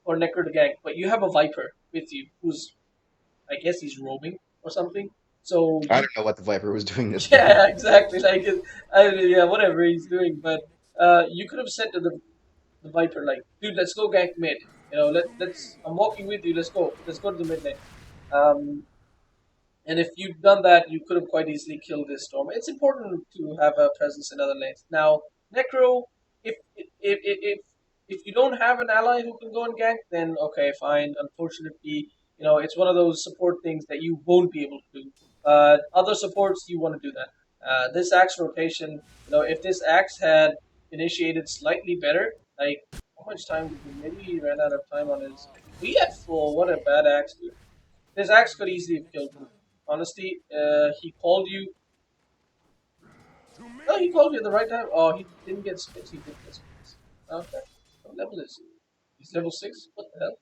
S2: for Necro to gank, but you have a Viper with you who's, I guess he's roaming or something. So
S1: I
S2: you,
S1: don't know what the Viper was doing this game.
S2: yeah, exactly. Yeah, whatever he's doing, but you could have said to the Viper, like, dude, let's go gank mid. Let's. I'm walking with you. Let's go. Let's go to the mid lane. Um, and if you'd done that, you could have quite easily killed this storm. It's important to have a presence in other lanes. Now, Necro, if if if if you don't have an ally who can go and gank, then okay, fine. Unfortunately, it's one of those support things that you won't be able to do. Other supports, you want to do that. This axe rotation, if this axe had initiated slightly better, like how much time did he? Maybe he ran out of time on his. We had full. What a bad axe, dude. This axe could easily have killed you. Honestly, he called you.
S3: To
S2: No, he
S3: me.
S2: called you at the right time. Oh, he didn't get spits. He did get spits. Okay. What level is he? He's level 6? What the hell?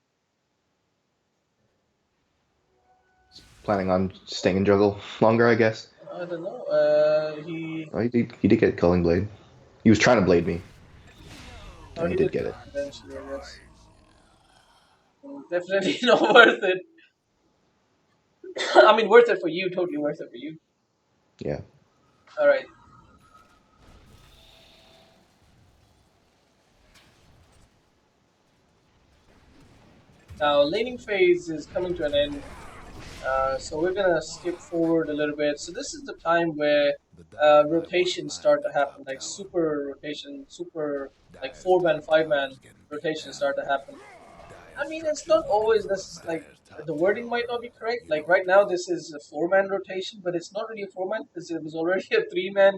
S1: Planning on staying in jungle longer, I guess.
S2: I don't know.
S1: Oh, he did get Culling Blade. He was trying to blade me, and he
S2: He
S1: did
S2: did
S1: get it.
S2: eventually, I guess. Definitely not worth it. I mean, worth it for you. Totally worth it for you.
S1: Yeah.
S2: Alright. Now, laning phase is coming to an end. So we're gonna skip forward a little bit. So this is the time where
S3: The dying light wasn't
S2: rotations
S3: lying
S2: start
S3: in
S2: to
S3: that
S2: happen,
S3: top
S2: like
S3: tower.
S2: super rotation, super like
S3: Dyer's
S2: 4-man,
S3: top tower
S2: 5-man
S3: is getting beat
S2: rotations
S3: down.
S2: start to happen. I
S3: Dyer's
S2: mean, it's
S3: structures
S2: not
S3: won't
S2: always
S3: hold.
S2: this like
S3: Dyer's top
S2: the wording might
S3: tower.
S2: not be correct.
S3: You
S2: Like
S3: don't
S2: right now,
S3: know.
S2: this is a 4-man rotation, but it's not really a 4-man because it was already a 3-man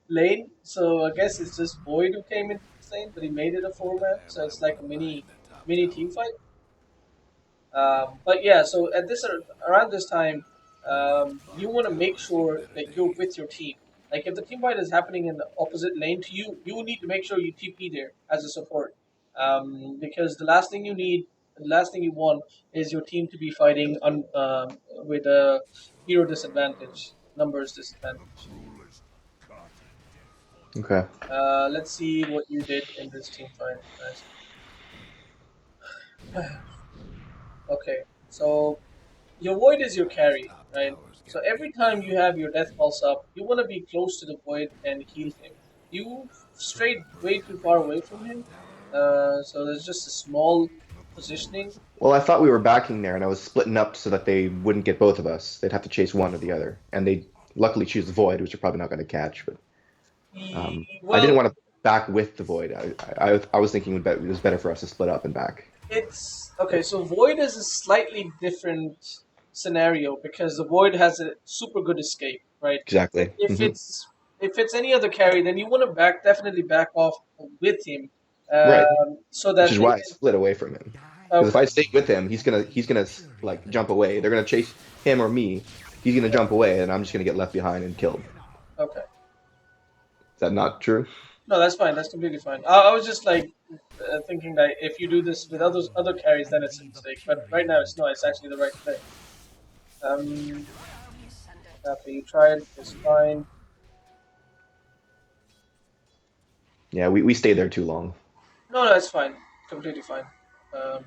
S2: lane. So I guess it's just Void who came into this lane, but he made it a
S3: The
S2: 4-man.
S3: dying
S2: So
S3: light
S2: it's like a
S3: wasn't lying
S2: mini
S3: in that top
S2: mini team
S3: tower.
S2: fight. But yeah, so at this around this time,
S3: Only a
S2: you
S3: bottom
S2: want to make
S3: tower see
S2: sure
S3: better
S2: that you're with
S3: days.
S2: your team. Like if the team fight is happening in the opposite lane to you, you need to make sure you TP there as a support. Because the last thing you want is your team to be fighting with a hero disadvantage, numbers disadvantage.
S1: Okay.
S2: Let's see what you did in this team fight. Nice. Okay, so your void is your carry, right? So every time you have your death pulse up, you want to be close to the void and heal him. You strayed way too far away from him, so there's just a small positioning.
S1: Well, I thought we were backing there, and I was splitting up so that they wouldn't get both of us. They'd have to chase one or the other, and they luckily choose the void, which you're probably not going to catch. But I didn't
S2: Well,
S1: want to back with the void. I was thinking it was better for us to split up and back.
S2: it's okay. So void is a slightly different scenario because the void has a super good escape, right?
S1: Exactly.
S2: If it's any other carry, then you want to definitely back off with him,
S1: Right.
S2: so
S1: Which
S2: that
S1: is
S2: they
S1: why I
S2: can.
S1: split away from him. Because if
S2: Okay,
S1: I stay with him, he's gonna like jump away. They're gonna chase him or me. He's gonna jump away, and I'm just gonna get left behind and killed.
S2: okay.
S1: Is that not true?
S2: No, that's fine. That's completely fine. I was just like thinking that if you do this with other carries, then it's a mistake. But right now, it's not. It's actually the right play. Um, okay, you tried. It's fine.
S1: Yeah, we stayed there too long.
S2: No, it's fine. Completely fine. Um,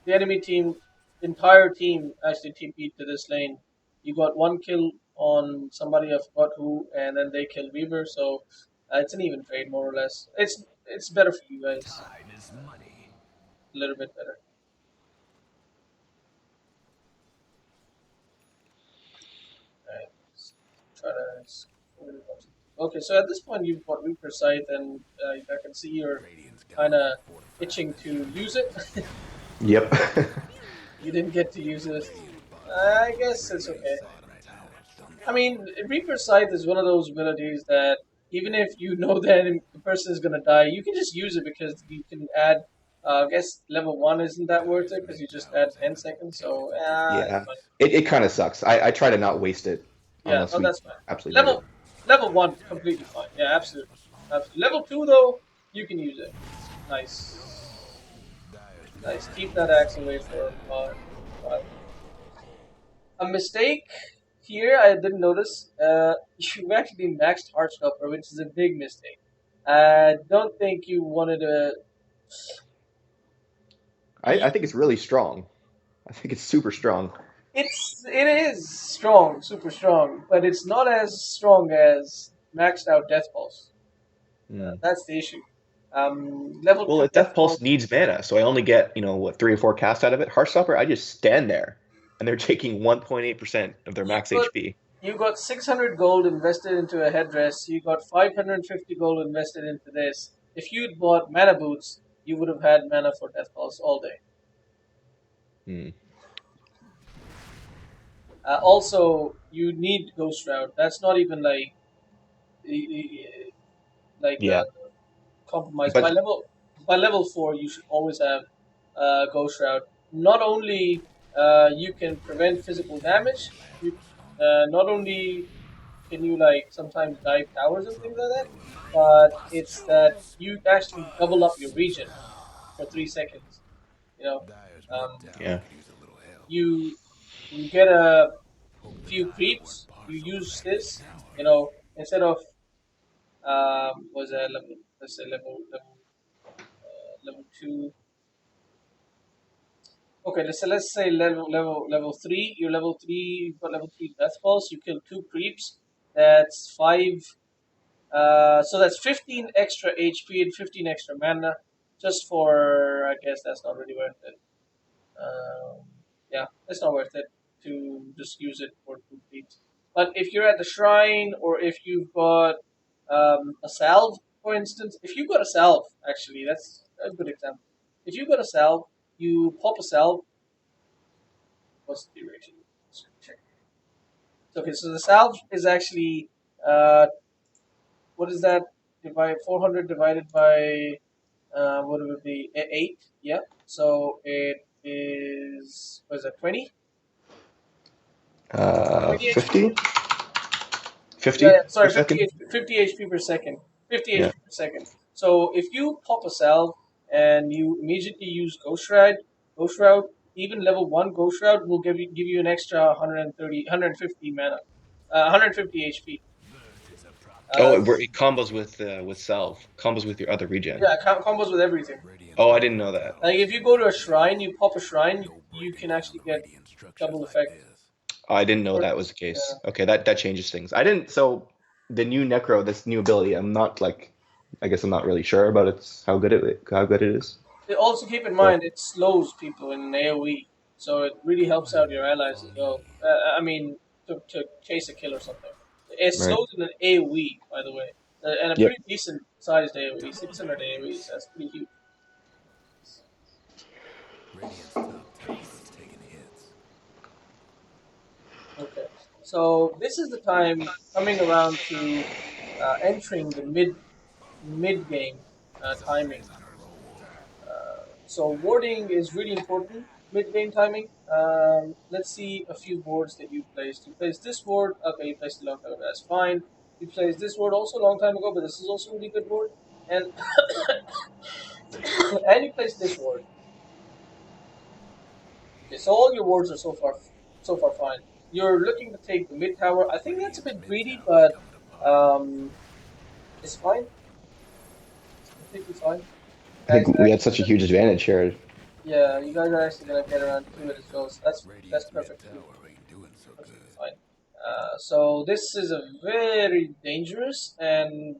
S2: the enemy team, entire team, actually TP'd to this lane. You got one kill on somebody, I forgot who, and then they killed Weaver. So it's an even trade, more or less. It's better for you guys. A little bit better. Alright, let's try to. Okay, so at this point you've got Reaper Sight, and I can see you're kind of itching to use it.
S1: Yep.
S2: You didn't get to use it. I guess it's okay. I mean, Reaper Sight is one of those abilities that even if you know that the person is gonna die, you can just use it because you can add. I guess level one isn't that worth it because you just add 10 seconds. So it's
S1: Yeah.
S2: fine.
S1: It kind of sucks. I try to not waste it
S2: Yeah,
S1: unless
S2: no,
S1: we
S2: that's fine.
S1: absolutely need it.
S2: Level one, completely fine. Yeah, absolutely. Absolutely. Level two though, you can use it. Nice, nice. Keep that axe away for a mistake here. I didn't notice. You actually maxed Heartstopper, which is a big mistake. I don't think you wanted to.
S1: I think it's really strong. I think it's super strong.
S2: It is strong, super strong, but it's not as strong as maxed out Death Pulse.
S1: Mm.
S2: That's the issue. Level
S1: Well,
S2: two
S1: a
S2: Death
S1: Death Pulse
S2: Pulse.
S1: needs mana, so I only get, what, 3 or 4 casts out of it. Heartstopper, I just stand there, and they're taking 1.8% of their
S2: You
S1: max
S2: got
S1: HP.
S2: you got 600 gold invested into a headdress. You got 550 gold invested into this. If you'd bought mana boots, you would have had mana for Death Pulse all day.
S1: Hmm.
S2: Also, you need Ghost Route. That's not even like
S1: Yeah,
S2: compromise.
S1: but
S2: By level four, you should always have Ghost Route. Not only you can prevent physical damage, you not only can you like sometimes dive towers and things like that, but it's that you actually double up your region for 3 seconds. You know,
S1: yeah.
S2: you you get a few creeps. You use this. Instead of was a level, let's say level two. Okay, let's say level three. You're level three. You've got level three death pulse. You kill two creeps. That's five. So that's 15 extra HP and 15 extra mana, just for, I guess that's not really worth it. Yeah, it's not worth it to just use it for two creeps. But if you're at the shrine, or if you've got a salve, for instance, if you've got a salve, actually, that's a good example. If you've got a salve, you pop a salve. What's the duration? Let's check. Okay, so the salve is actually what is that? Divide 400 divided by what would it be? 8. Yeah. So it is, what is that, 20? 20 HP?
S1: 50?
S2: Yeah,
S1: 50
S2: yeah,
S1: per
S2: sorry,
S1: second?
S2: 50 HP per second. 50
S1: Yeah.
S2: HP per second. So if you pop a salve and you immediately use Ghost Route, even level 1 Ghost Route will give you an extra 130, 150 mana, 150 HP.
S1: Oh, it combos with Salve, combos with your other regen.
S2: Yeah, combos with everything.
S1: Oh, I didn't know that.
S2: Like if you go to a shrine, you pop a shrine, you can actually get double effect.
S1: Oh, I didn't know that was the case. Okay, that changes things. I didn't. So the new Necro, this new ability, I'm not like, I guess I'm not really sure about how good it is.
S2: Also keep in mind it slows people in an AOE, so it really helps out your allies as well. I mean, to chase a kill or something. It
S1: Right.
S2: slows in an AOE, by the way, and a
S1: Yep.
S2: pretty decent sized AOE, 600 AOEs. That's pretty huge. Okay, so this is the time coming around to entering the mid game timing. So warding is really important mid game timing. Let's see a few wards that you placed. You placed this ward. Okay, you placed it a long time ago. That's fine. You placed this ward also a long time ago, but this is also a really good ward. And and you placed this ward. Okay, so all your wards are so far fine. You're looking to take the mid tower. I think that's a bit greedy, but it's fine. Completely fine.
S1: I think we had such a huge advantage here.
S2: Yeah, you guys are actually gonna get around to it as well, so that's perfect. Perfectly fine. So this is a very dangerous and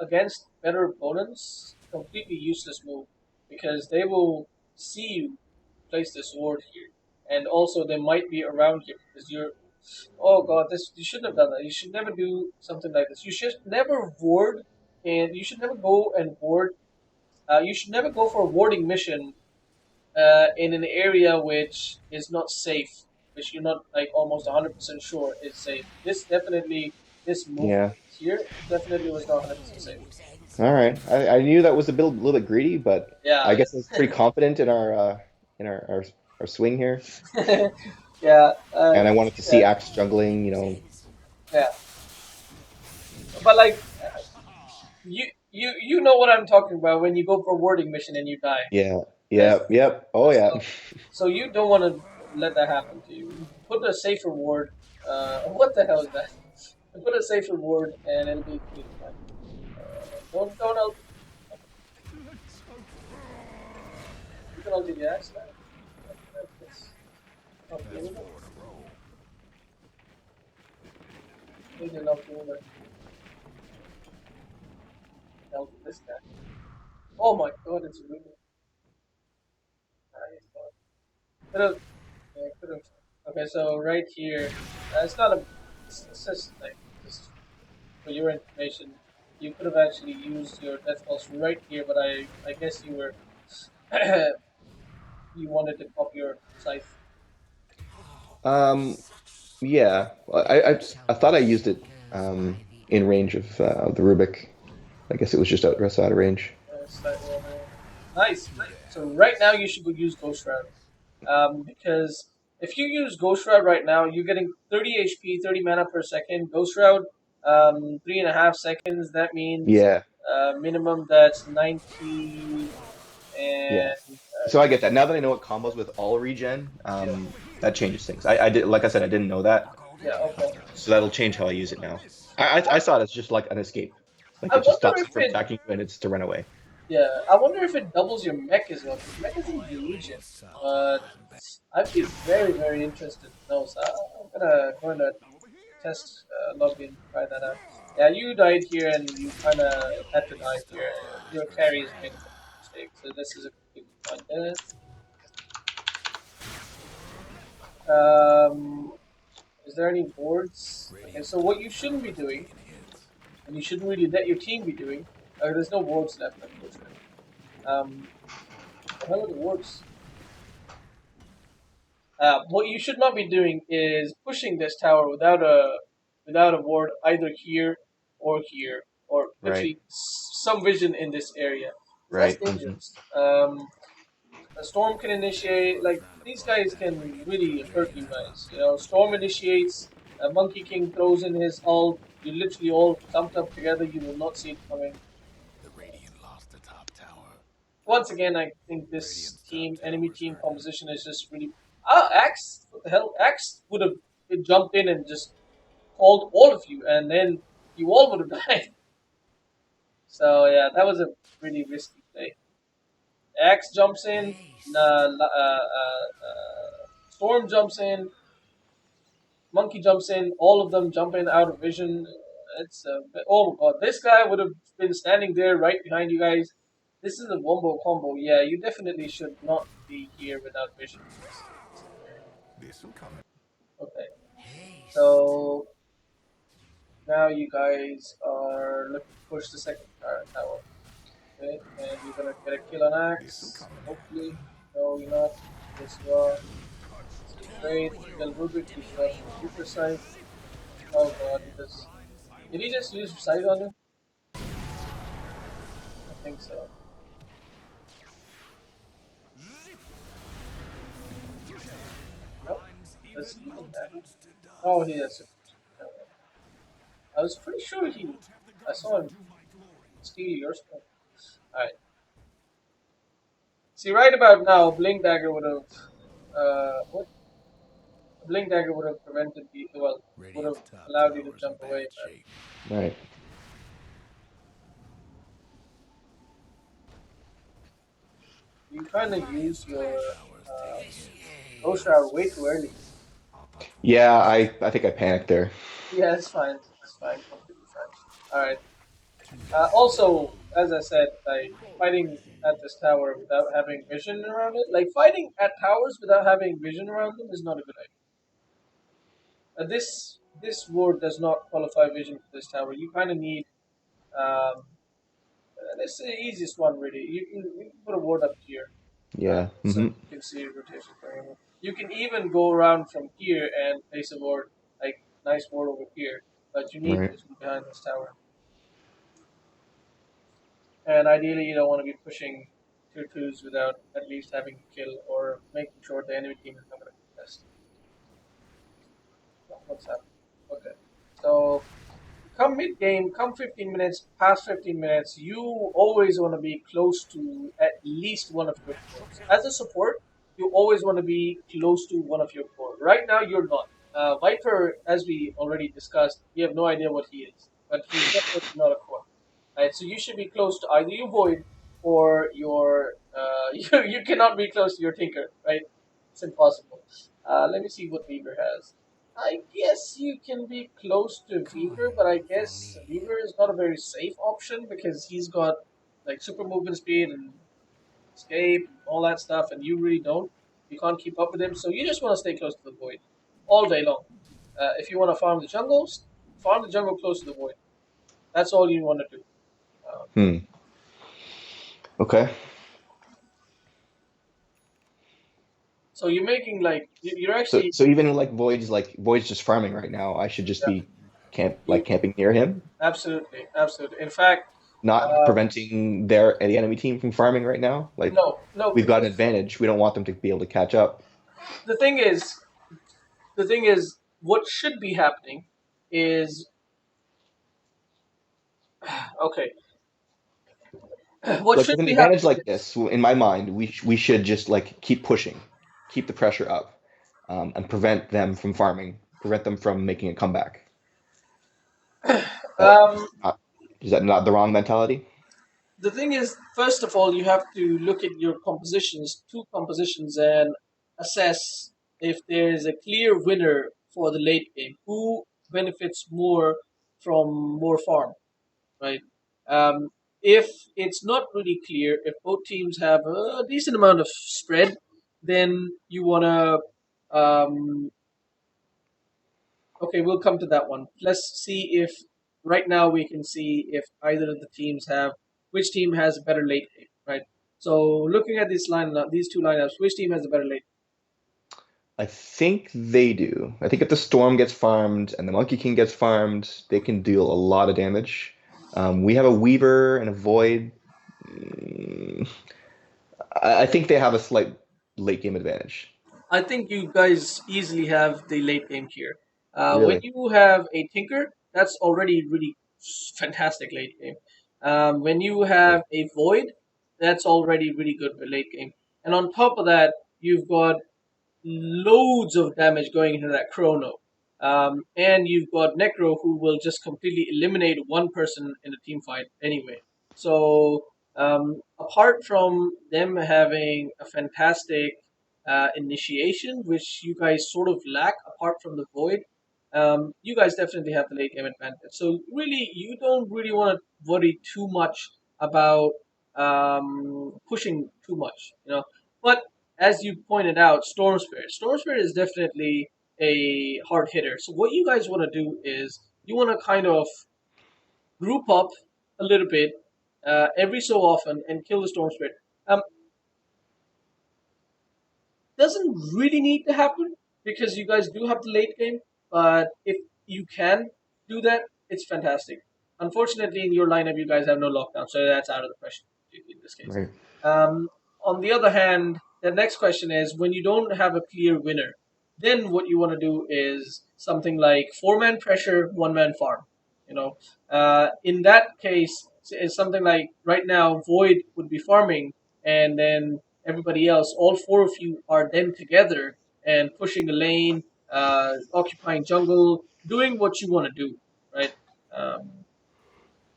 S2: against better opponents, completely useless move because they will see you place the sword here, and also they might be around here because you're. Oh god, this you shouldn't have done that. You should never do something like this. You should never ward, and you should never go and ward. You should never go for a warding mission in an area which is not safe, which you're not like almost 100% sure is safe. This move
S1: Yeah.
S2: here definitely was not 100% safe.
S1: All right. I knew that was a little bit greedy, but
S2: Yeah,
S1: I guess I was pretty confident in our swing here,
S2: yeah,
S1: and I wanted to see
S2: yeah,
S1: Axe juggling.
S2: yeah. But like you know what I'm talking about when you go for a warding mission and you die.
S1: Yeah.
S2: Yes.
S1: Yep. Oh yeah.
S2: So you don't want to let that happen to you. Put a safer ward. What the hell is that? Put a safer ward and it'll be completely fine. Don't help. You can ulti the axe now. That's not doable. Maybe not doable. Help this guy. Oh my god, it's really nice. Could have. Yeah, could have. Okay, so right here, it's not a. It's just like just for your information. You could have actually used your death pulse right here, but I guess you were you wanted to pop your scythe.
S1: Yeah. Well, I thought I used it in range of the Rubik. I guess it was just out of range.
S2: Slightly over. Nice. So right now you should use Ghost Route. Because if you use Ghost Route right now, you're getting 30 HP, 30 mana per second. Ghost Route, 3.5 seconds. That means
S1: Yeah.
S2: minimum that's 90
S1: Yeah.
S2: and
S1: So I get that. Now that I know it combos with all regen,
S2: yeah,
S1: that changes things. I did, like I said, I didn't know that,
S2: yeah, okay.
S1: so that'll change how I use it now. I saw it as just like an escape, like
S2: I
S1: it just
S2: wonder
S1: stops
S2: if
S1: you from
S2: it
S1: attacking you and it's to run away.
S2: yeah, I wonder if it doubles your mech as well. Because mech isn't huge, but I'd be very interested to know. So I'm gonna go into test login, try that out. Yeah, you died here and you kind of had to die here. Your carries made a mistake, so this is a completely fine death. Um, is there any boards? Okay, so what you shouldn't be doing, and you shouldn't really let your team be doing, there's no boards left, unfortunately. The hell are the wards? What you should not be doing is pushing this tower without a ward either here or
S1: Right.
S2: literally some vision in this area. So that's
S1: Right.
S2: dangerous. A storm can initiate like these guys can really hurt you guys. You know, storm initiates. A monkey king throws in his ult. You literally all clumped up together. You will not see it coming. once again, I think this enemy team composition is just really. Axe, what the hell? Axe would have jumped in and just called all of you, and then you all would have died. So yeah, that was a really risky play. Axe jumps in, Storm jumps in, Monkey jumps in, all of them jump in out of vision. It's oh my god, this guy would have been standing there right behind you guys. This is a wombo combo. Yeah, you definitely should not be here without vision.
S3: This'll come in
S2: Okay, so now you guys are looking to push the second tower. Okay, and you're gonna get a kill on Axe. Hopefully, no, you're not. Yes, you are. This is great. Kill Rubik. He's rushing Reaper side. Oh god, he does. Did he just use sight on him? I think so. Nope. Does he even have it? Oh, he has it. I was pretty sure he. I saw him steal your spell. Alright. See, right about now, Blink Dagger would have. What? Blink Dagger would have prevented the. Well, would have
S3: Radiant's top
S2: allowed you to
S3: tower's in
S2: jump away,
S3: bad
S2: but
S3: shape.
S1: Right.
S2: you kind of use your
S3: Tower's
S2: uh,
S3: taking
S2: Ghost Shower way too early.
S1: Yeah, I think I panicked there.
S2: Yeah, it's fine. It's fine. Completely fine. Alright. Also, as I said, like fighting at this tower without having vision around it, like fighting at towers without having vision around them is not a good idea. This ward does not qualify vision for this tower. You kind of need um, this is the easiest one really. You can put a ward up here,
S1: Yeah.
S2: so
S1: Hmm.
S2: you can see rotation going on. You can even go around from here and place a ward like nice ward over here, but you need
S1: Right.
S2: vision behind this tower. And ideally, you don't want to be pushing tier twos without at least having a kill or making sure the enemy team is not going to contest. What's happening? Okay. So come mid game, come 15 minutes, past 15 minutes, you always want to be close to at least one of your cores. As a support, you always want to be close to one of your core. Right now, you're not. Viper, as we already discussed, you have no idea what he is, but he's definitely not a core. Right, so you should be close to either your Void or your. You cannot be close to your Tinker, right? It's impossible. Let me see what Weaver has. I guess you can be close to Weaver, but I guess Weaver is not a very safe option because he's got like super movement speed and escape and all that stuff, and you really don't. You can't keep up with him, so you just want to stay close to the Void all day long. If you want to farm the jungle close to the Void. That's all you want to do. Um,
S1: Hmm. Okay.
S2: So you're making like you're
S1: So
S2: actually
S1: so even like Void's just farming right now. I should just
S2: yeah,
S1: be
S2: you
S1: camping near him,
S2: absolutely. In fact,
S1: not
S2: um,
S1: preventing the enemy team from farming right now. Like
S2: no,
S1: we've got an
S2: because
S1: advantage. We don't want them to be able to catch up.
S2: the thing is, the thing is, what should be happening is okay. What
S1: Like
S2: should
S1: with an
S2: be
S1: advantage
S2: happening
S1: like
S2: is
S1: this, in my mind, we should just like keep pushing, keep the pressure up, and prevent them from farming, prevent them from making a comeback. That
S2: um,
S1: not, is that not the wrong mentality?
S2: the thing is, first of all, you have to look at your compositions, two compositions, and assess if there is a clear winner for the late game. Who benefits more from more farm? Right? If it's not really clear, if both teams have a decent amount of spread, then you wanna. Okay, we'll come to that one. Let's see if right now we can see if either of the teams have which team has a better late game, right? So looking at this lineup, these two lineups, which team has a better late?
S1: I think they do. I think if the Storm gets farmed and the Monkey King gets farmed, they can deal a lot of damage. We have a Weaver and a Void. Mm, I think they have a slight late game advantage.
S2: I think you guys easily have the late game here. When
S1: Really?
S2: you have a Tinker, that's already really fantastic late game. When you
S1: Right.
S2: have a Void, that's already really good for late game. And on top of that, you've got loads of damage going into that Chrono. And you've got Necro who will just completely eliminate one person in a team fight anyway. So apart from them having a fantastic initiation, which you guys sort of lack, apart from the Void, you guys definitely have the late game advantage. So really, you don't really want to worry too much about pushing too much, But as you pointed out, Storm Spirit. Storm Spirit is definitely a hard hitter. So what you guys want to do is you want to kind of group up a little bit every so often and kill the Storm Spirit. Doesn't really need to happen because you guys do have the late game. But if you can do that, it's fantastic. Unfortunately, in your lineup, you guys have no lockdown, so that's out of the question in this case.
S1: Right.
S2: On the other hand, the next question is when you don't have a clear winner, then what you want to do is something like four-man pressure, one-man farm. In that case, it's something like right now Void would be farming, and then everybody else, all four of you are then together and pushing the lane, occupying jungle, doing what you want to do, right?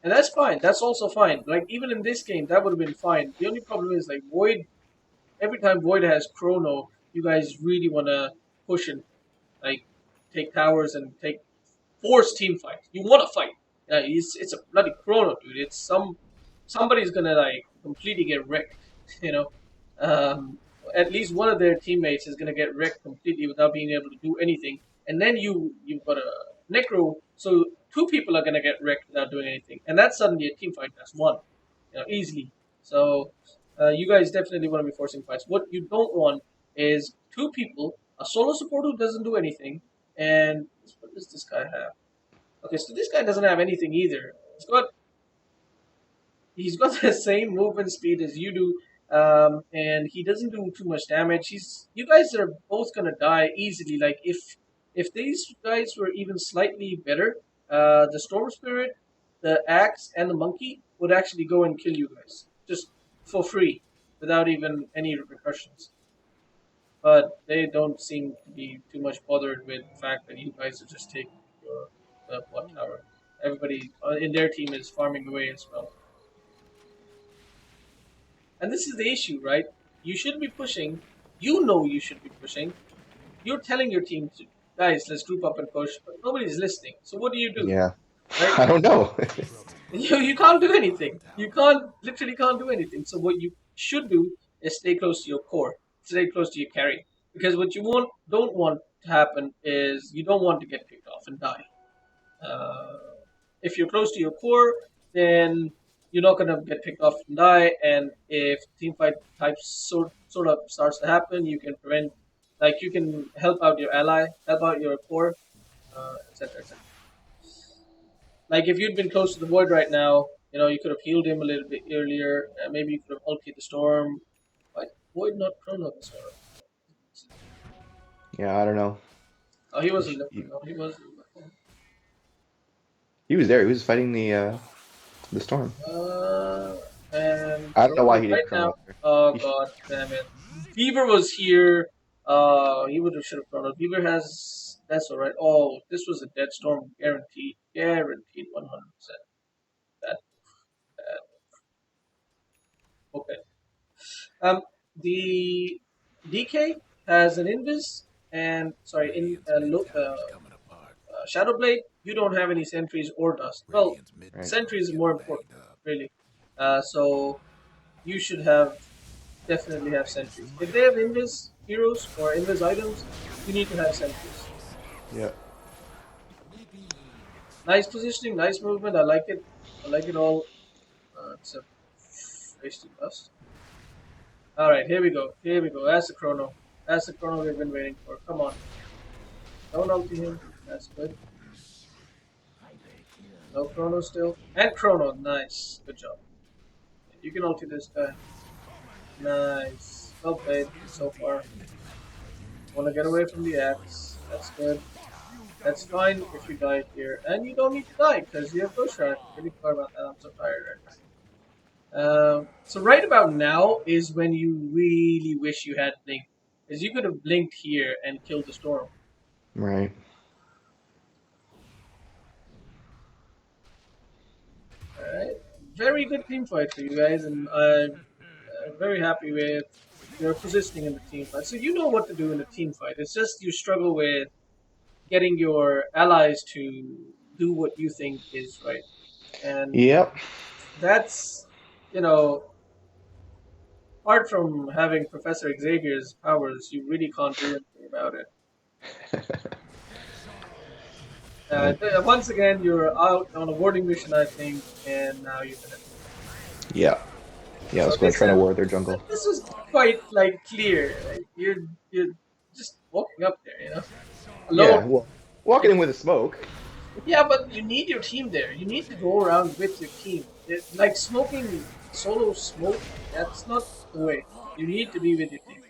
S2: And that's fine. That's also fine. Like even in this game, that would have been fine. The only problem is like Void. Every time Void has Chrono, you guys really want to push and like take towers and take force team fight. You want to fight. It's a bloody Chrono, dude. It's somebody's gonna like completely get wrecked. You know, at least one of their teammates is gonna get wrecked completely without being able to do anything. And then you've got a Necro, so two people are gonna get wrecked without doing anything, and that's suddenly a team fight that's won, easily. So you guys definitely want to be forcing fights. What you don't want is two people, a solo support who doesn't do anything, and what does this guy have? Okay, so this guy doesn't have anything either. He's got the same movement speed as you do, and he doesn't do too much damage. You guys are both gonna die easily. Like if these guys were even slightly better, the Storm Spirit, the Axe, and the Monkey would actually go and kill you guys just for free without even any repercussions. But they don't seem to be too much bothered with the fact that you guys are just taking the plot tower. Everybody in their team is farming away as well. And this is the issue, right? You should be pushing. You know you should be pushing. You're telling your team to, guys, let's group up and push, but nobody's listening. So what do you do?
S1: Yeah.
S2: Right?
S1: I don't know.
S2: You can't do anything. You literally can't do anything. So what you should do is stay close to your core. Stay close to your carry. Because what you don't want to happen is you don't want to get picked off and die. Uh, if you're close to your core, then you're not gonna get picked off and die. And if team fight types sort of starts to happen, you can prevent, like you can help out your ally, help out your core, etc. etc. Like if you'd been close to the void right now, you could have healed him a little bit earlier. Maybe you could have ulted the storm. Why void not chrono the storm?
S1: Yeah, I don't know.
S2: Oh, he wasn't. No, he wasn't.
S1: He was there. He was fighting the storm.
S2: And
S1: I don't know why he
S2: right
S1: didn't
S2: now.
S1: chrono.
S2: Oh god damn it! Beaver was here. He would have should have chrono. Beaver has. That's all right. Oh, this was a dead storm, guaranteed, 100%. That. Okay. The DK has an invis and sorry in Shadow Blade. You don't have any sentries or dust. Well,
S1: Right.
S2: sentries is more important, really. So you should definitely have sentries. If they have invis heroes or invis items, you need to have sentries.
S1: Yeah.
S2: Nice positioning, nice movement. I like it. I like it all. Except wasted dust. All right, here we go. Here we go. That's the chrono. That's the chrono we've been waiting for. Come on. Don't ulti him. That's good. No chrono still. And chrono. Nice. Good job. You can ulti this guy. Nice. Well played so far. Want to get away from the axe. That's good. That's fine if you die here. And you don't need to die because you have Ghost Rider. Really sorry about that. I'm so tired right So right about now is when you really wish you had blinked, because you could have blinked here and killed the storm.
S1: Right.
S2: All right, very good team fight for you guys, and I'm very happy with your positioning in the team fight. So you know what to do in the team fight. It's just you struggle with getting your allies to do what you think is right, and
S1: Yep.
S2: that's you know apart from having Professor Xavier's powers, you really can't do anything about it.
S1: Nope.
S2: Once again, you're out on a warding mission, I think, and now you're gonna.
S1: Yeah. Yeah, I
S2: So
S1: was going to try to ward their jungle.
S2: this was quite like clear. Like, you're just walking up there, alone.
S1: Yeah, well, walking in with a smoke.
S2: Yeah, but you need your team there. You need to go around with your team. Like smoking solo smoke, that's not the way. You need to be with your team.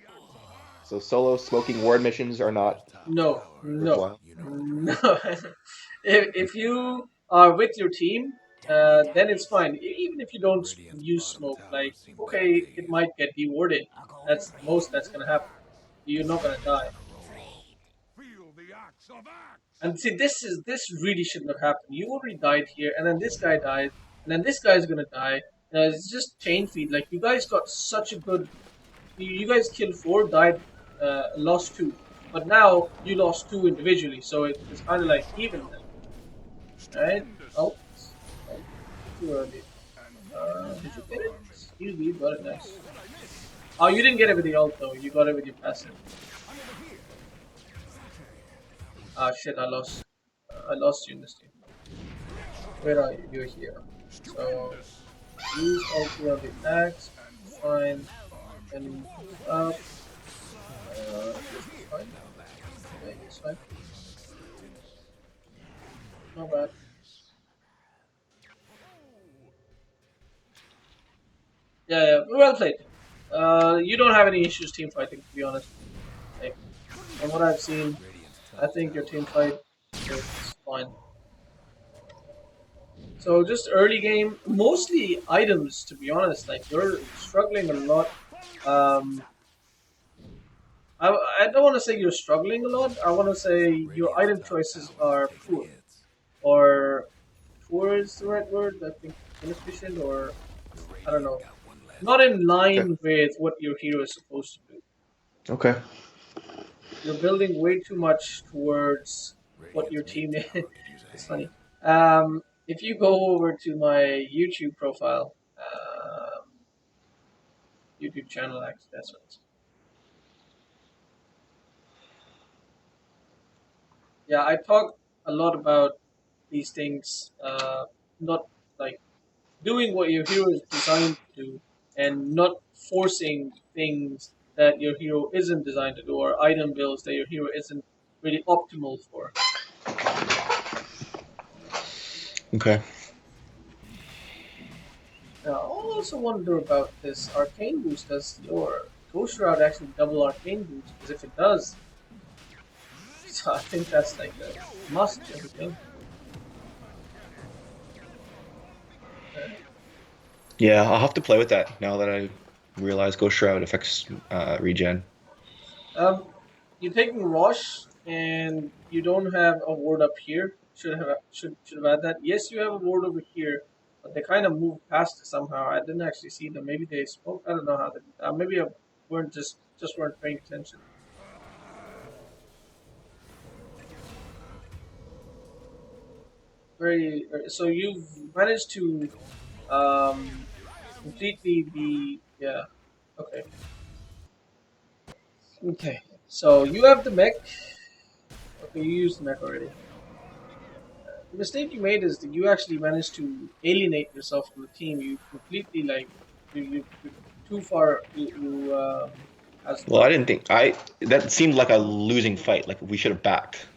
S1: So solo smoking ward missions are not
S2: No, no,
S1: worthwhile.
S2: no. If you are with your team, then it's fine. Even if you don't use smoke, like okay, it might get dewarded. That's the most that's gonna happen. You're not gonna die. And see, this really shouldn't have happened. You already died here, and then this guy died, and then this guy's gonna die. It's just chain feed. Like you guys got such a good. You guys killed four, died, lost two, but now you lost two individually, so it's kind of like even now, right? Oh, oh, too early. Did you get it? You got it, nice. Oh, you didn't get it with the ult though. You got it with your passive. Ah, shit! I lost. I lost you in this team. Where are you? You're here. So use ulti on the axe. Fine. And move up. This is fine. Yeah, it's fine. Not bad. Yeah, yeah. Well played. You don't have any issues team fighting, to be honest. Like from what I've seen, I think your team fight is fine. So just early game, mostly items, to be honest. Like you're struggling a lot. Um, I don't want to say you're struggling a lot. I want to say your item choices are poor, or poor is the right word. I think inefficient, or I don't know, not in
S1: Okay.
S2: line with what your hero is supposed to do.
S1: Okay.
S2: You're building way too much towards what your team is. It's funny. If you go over to my YouTube profile, YouTube channel, actually, that's what it's. Yeah, I talk a lot about these things, not like doing what your hero is designed to do, and not forcing things that your hero isn't designed to do, or item builds that your hero isn't really optimal for.
S1: Okay.
S2: Now, I also wonder about this arcane boost. Does your Ghost Shroud actually double arcane boost? Because if it does, so I think that's like a must every game.
S1: Yeah, I'll have to play with that now that I realize Ghost Shroud affects regen.
S2: Um, you're taking Rosh, and you don't have a ward up here. Should have had that. Yes, you have a ward over here, but they kind of moved past it somehow. I didn't actually see them. Maybe they spoke. I don't know how they. Maybe I weren't just weren't paying attention. Very. So you've managed to completely be yeah. Okay. Okay. So you have the mech. Okay, you used the mech already. The mistake you made is that you actually managed to alienate yourself from the team. You completely like you too far. As
S1: Well, I didn't think I that seemed like a losing fight. Like we should have backed.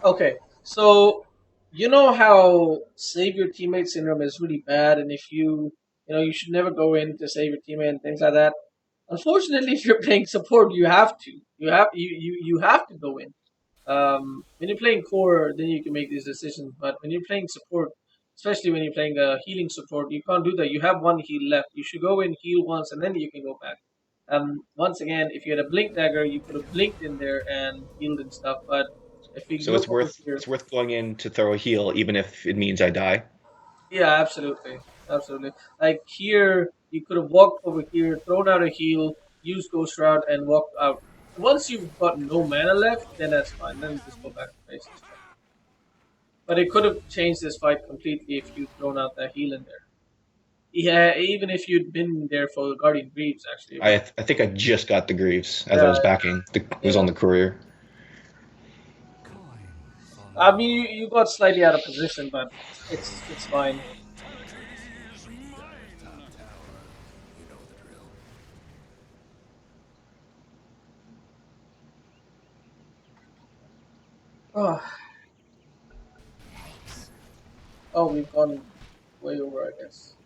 S2: okay. So you know how save your teammate syndrome is really bad, and if you should never go in to save your teammate and things like that. Unfortunately, if you're playing support, you have to. You have to go in. When you're playing core, then you can make these decisions. But when you're playing support, especially when you're playing a healing support. You can't do that. You have one heal left. You should go in, heal once, and then you can go back. Once again, if you had a blink dagger, you could have blinked in there and healed and stuff. But if you
S1: So
S2: look over here,
S1: it's worth going in to throw a heal, even if it means I die.
S2: yeah, absolutely, absolutely. Like here, you could have walked over here, thrown out a heal, used Ghost Route, and walked out. Once you've got no mana left, then that's fine. Then just go back to base and stuff. But it could have changed this fight completely if you'd thrown out that heal in there. Yeah, even if you'd been there for Guardian Greaves, actually, it would.
S1: I think I just got the Greaves as I
S2: Yeah,
S1: was backing. It was on
S2: yeah.
S1: the courier.
S2: I mean, you got slightly out of position, but it's fine. Oh, oh, we've gone way over, I guess.